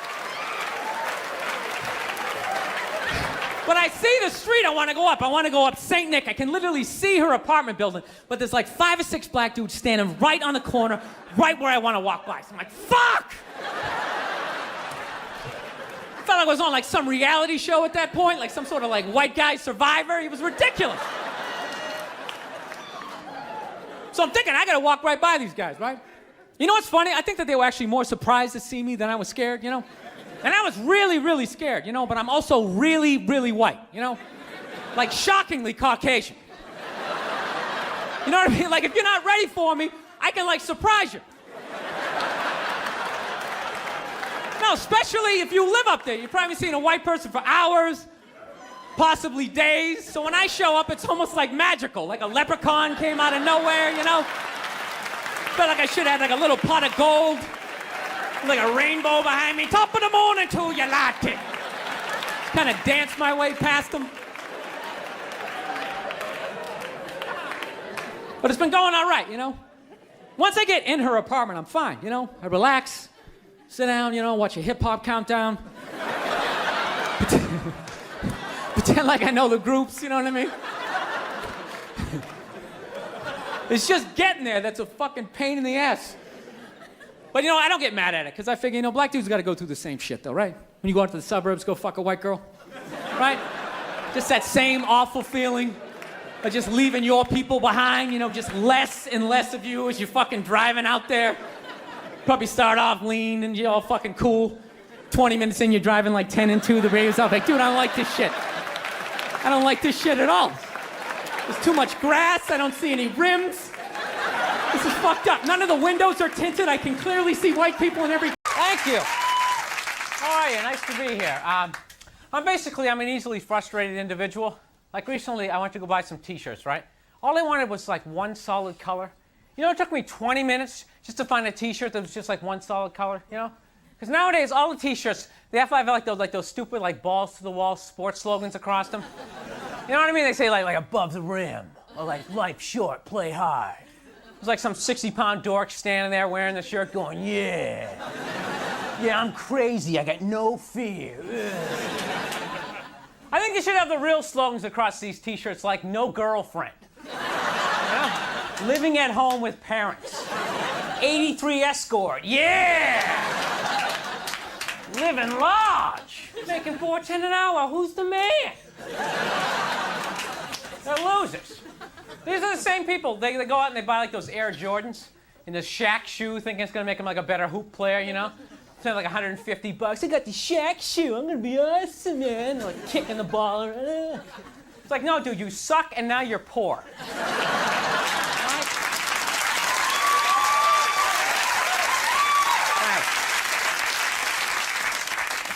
But I see the street I want to go up. I want to go up St. Nick. I can literally see her apartment building, but there's like 5 or 6 black dudes standing right on the corner, right where I want to walk by. So I'm like, fuck! I felt like I was on like some reality show at that point, like some sort of like white guy survivor. It was ridiculous. So I'm thinking, I gotta walk right by these guys, right? You know what's funny? I think that they were actually more surprised to see me than I was scared, you know? And I was really, really scared, you know, but I'm also really, really white, you know? Like shockingly Caucasian. You know what I mean? Like if you're not ready for me, I can like surprise you. No, especially if you live up there. You've probably seen a white person for hours, possibly days. So when I show up, it's almost like magical, like a leprechaun came out of nowhere, you know? Felt like I should have had like a little pot of gold, like a rainbow behind me. Top of the morning to you, latte. Kind of danced my way past them. But it's been going all right, you know? Once I get in her apartment, I'm fine, you know? I relax, sit down, you know, watch a hip-hop countdown. Pretend like I know the groups, you know what I mean? It's just getting there that's a fucking pain in the ass. But, you know, I don't get mad at it, because I figure, you know, black dudes got to go through the same shit, though, right? When you go out to the suburbs, go fuck a white girl, right? Just that same awful feeling of just leaving your people behind, you know, just less and less of you as you're fucking driving out there. Probably start off lean and you're all fucking cool. 20 minutes in, you're driving like 10 and 2, the radio's off. Like, dude, I don't like this shit. I don't like this shit at all. There's too much grass, I don't see any rims. This is fucked up. None of the windows are tinted. I can clearly see white people in every... Thank you. How are you? Nice to be here. I'm an easily frustrated individual. Like recently, I went to go buy some t-shirts, right? All I wanted was like one solid color, You know, it took me 20 minutes just to find a T-shirt that was just like one solid color, you know? Because nowadays, all the T-shirts, they have to have like those stupid like balls to the wall sports slogans across them. You know what I mean? They say like above the rim, or like life short, play hard. There's like some 60-pound dork standing there wearing the shirt going, yeah. Yeah, I'm crazy, I got no fear. I think they should have the real slogans across these T-shirts like no girlfriend. You know? Living at home with parents. 83 escort, yeah! Living large. Making $4.10 an hour, who's the man? They're losers. These are the same people. They go out and they buy like those Air Jordans in the Shaq shoe, thinking it's gonna make them like a better hoop player, you know? Spend like $150. I got the Shaq shoe. I'm gonna be awesome, man. They're like kicking the ball. It's like, no, dude, you suck and now you're poor.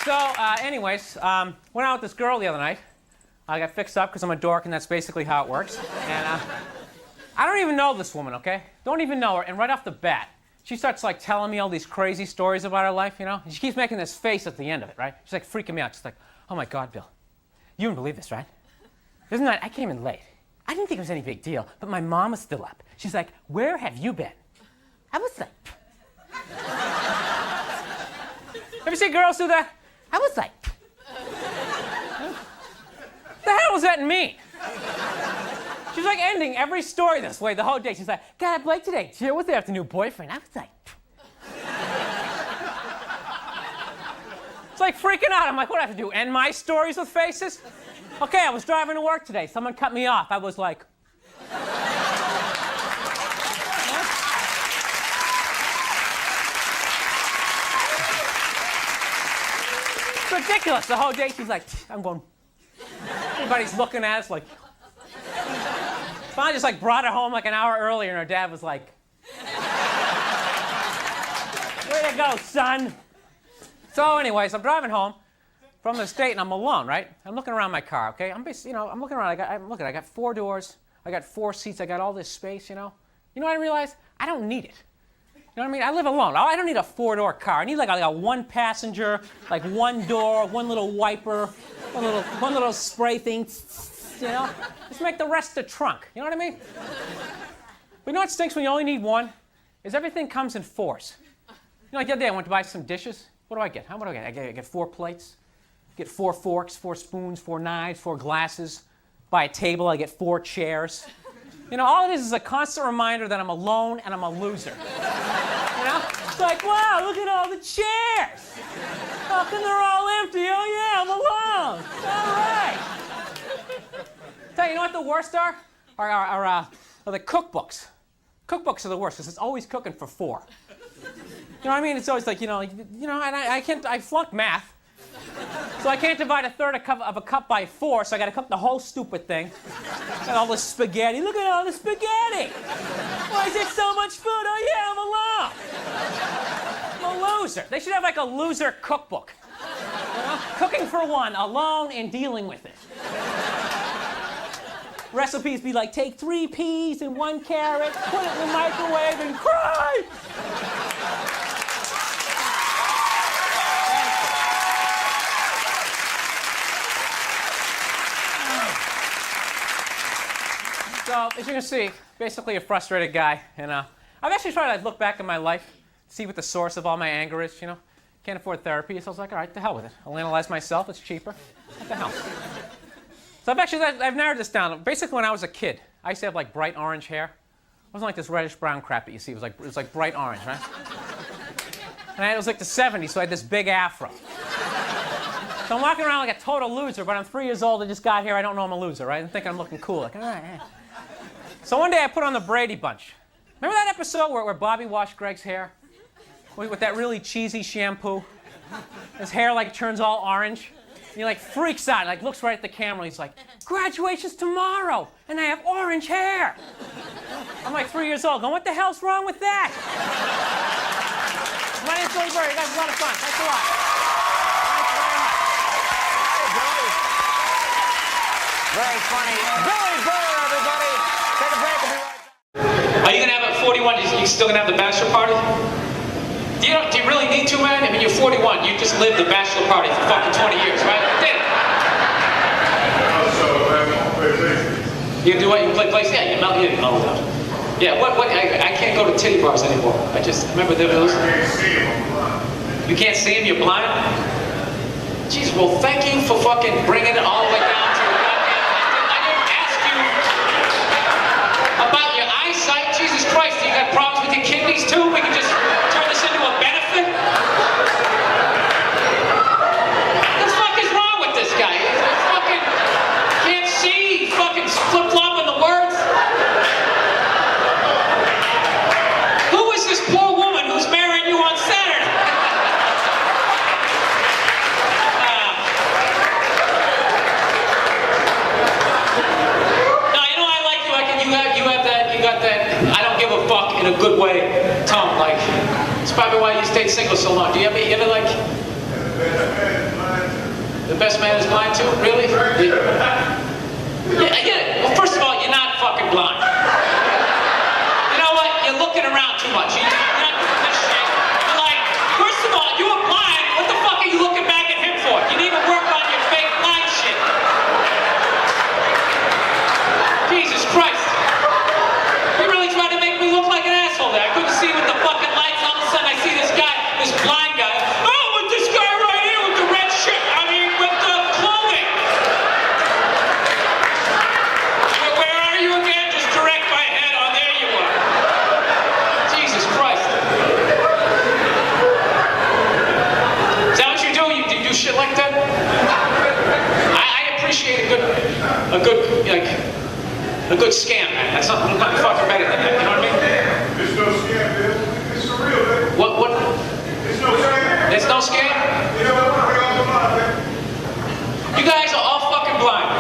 So, anyways, went out with this girl the other night. I got fixed up because I'm a dork, and that's basically how it works. And I don't even know this woman, okay? Don't even know her. And right off the bat, she starts like telling me all these crazy stories about her life, you know? And she keeps making this face at the end of it, right? She's like freaking me out. She's like, oh my God, Bill, you wouldn't believe this, right? Isn't that, I came in late. I didn't think it was any big deal, but my mom was still up. She's like, where have you been? I was like, have you seen girls do that? I was like, what the hell does that mean? She's like ending every story this way the whole day. She's like, God, Blake today, cheer with their new boyfriend. I was like, it's like freaking out. I'm like, what do I have to do? End my stories with faces? Okay, I was driving to work today. Someone cut me off. I was like, it's ridiculous. The whole day she's like, I'm going. Everybody's looking at us like. Finally just like brought her home like an hour earlier and her dad was like, way to go, son. So anyways, I'm driving home from the state and I'm alone, right? I'm looking around my car, okay? I'm looking around, I got 4 doors, I got 4 seats, I got all this space, you know? You know what I realized? I don't need it. You know what I mean? I live alone. I don't need a 4-door car. I need like a 1 passenger, like 1 door, 1 little wiper, one little spray thing, you know? Just make the rest the trunk. You know what I mean? But you know what stinks when you only need 1? Is everything comes in 4s. You know, like the other day I went to buy some dishes. What do I get? What do I get? I get 4 plates, get 4 forks, 4 spoons, 4 knives, 4 glasses. Buy a table, I get 4 chairs. You know, all it is a constant reminder that I'm alone and I'm a loser. You know? It's like, wow, look at all the chairs. How come they're all empty? Oh yeah, I'm alone. All right. Tell you know what the worst are? Are the cookbooks. Cookbooks are the worst because it's always cooking for 4. You know what I mean? It's always like, and I flunked math. So I can't divide a third of a cup by 4, so I gotta cook the whole stupid thing. And all this spaghetti. Look at all the spaghetti! Why is there so much food? Oh yeah, I'm alone. I'm a loser. They should have like a loser cookbook. You know? Cooking for 1, alone and dealing with it. Recipes be like, take 3 peas and 1 carrot, put it in the microwave and cry! So, as you can see, basically a frustrated guy, and I've actually tried to look back at my life, see what the source of all my anger is, you know? Can't afford therapy, so I was like, all right, the hell with it. I'll analyze myself, it's cheaper. What the hell? So I've narrowed this down. Basically, when I was a kid, I used to have like bright orange hair. It wasn't like this reddish-brown crap that you see. It was like bright orange, right? And it was like the 70s, so I had this big afro. So I'm walking around like a total loser, but I'm 3 years old, I just got here, I don't know I'm a loser, right? I'm thinking I'm looking cool, like, all right, yeah. So one day I put on the Brady Bunch. Remember that episode where Bobby washed Greg's hair? With that really cheesy shampoo? His hair like turns all orange. And he like freaks out, like looks right at the camera. He's like, graduation's tomorrow, and I have orange hair. I'm like 3 years old, going, what the hell's wrong with that? My name's Billy Burr, you guys have a lot of fun. Thanks a lot. Very funny. Billy Burr, everybody. Take a break. We'll be right back. Are you going to have a 41 still gonna have the bachelor party? Do you really need to, man? I mean, you're 41. You just lived the bachelor party for fucking 20 years, right? You did it. You do what? You play place? Yeah, you melt out. Yeah, what? I can't go to titty bars anymore. I just remember those. You can't see him, you're blind? Jeez, well, thank you for fucking bringing it all the way down to the goddamn... I didn't ask you about your eyesight. Jesus Christ, you got problems with your kidneys too? We can just turn this into a benefit? What the fuck is wrong with this guy? He's fucking... can't see. He's fucking flip-flopping the words. Who is this poor woman who's marrying you on Saturday? In a good way, tone, like, it's probably why you stayed single so long. Do you ever like, the best man is blind too? Really? Yeah. Well, first of all, you're not fucking blind. You know what? You're looking around too much. You're not doing this shit. You're like, first of all, you were blind. What the fuck are you looking back at him for? You need to work on your fake blind shit. Jesus Christ. I couldn't see with the fucking lights. All of a sudden I see this guy, this blind guy. Oh, with this guy right here with the red shirt. I mean, with the clothing. Where are you again? Just direct my head. Oh, there you are. Jesus Christ. Is that what you do? You do shit like that? I appreciate a good scam, man. That's not fucking better than that. You know what I mean? There's no scam, Bill. It's for real, man. What? There's no scam. There's no scam? You know what? We're all blind, man. You guys are all fucking blind.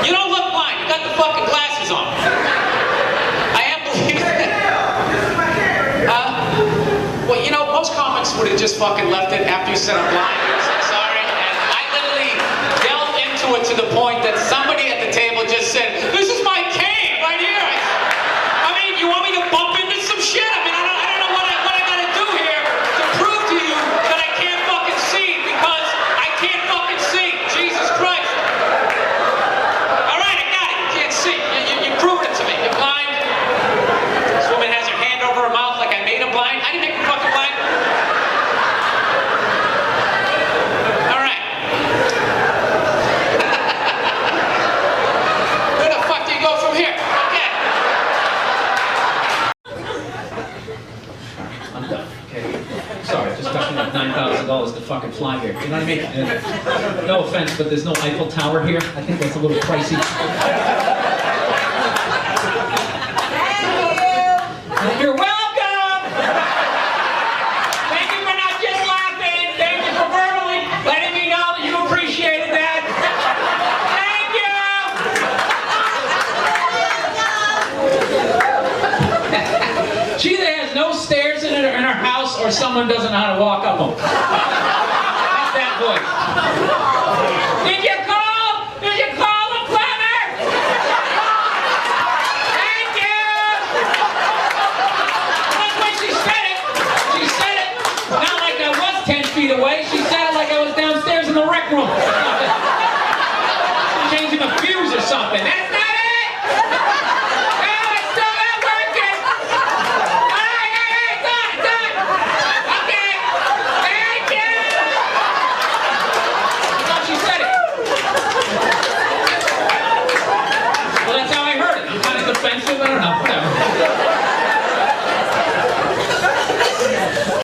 You don't look blind. You got the fucking glasses on. I am believing it. Well, you know, most comics would have just fucking left it after you said I'm blind. To the point that somebody at the table just said, "This is my cane right here." I mean, you want me to bump into some shit? I mean, I don't know what I gotta do here to prove to you that I can't fucking see, because I can't fucking see. Jesus Christ. All right, I got it. You can't see. You proved it to me. You're blind. This woman has her hand over her mouth like I made her blind. I didn't make her fucking blind. $9,000 to fucking fly here. You know what I mean? No offense, but there's no Eiffel Tower here. I think that's a little pricey. Thank you. You're welcome! Thank you for not just laughing. Thank you for verbally letting me know that you appreciated that. Thank you! She either has no stairs in her house, or someone doesn't know how to walk up them. That's that voice. Did you call? Did you call the plumber? Thank you! That's when she said it. She said it not like I was 10 feet away. She said it like I was downstairs in the rec room. Changing a fuse or something. That's not it! Offensive? I don't know.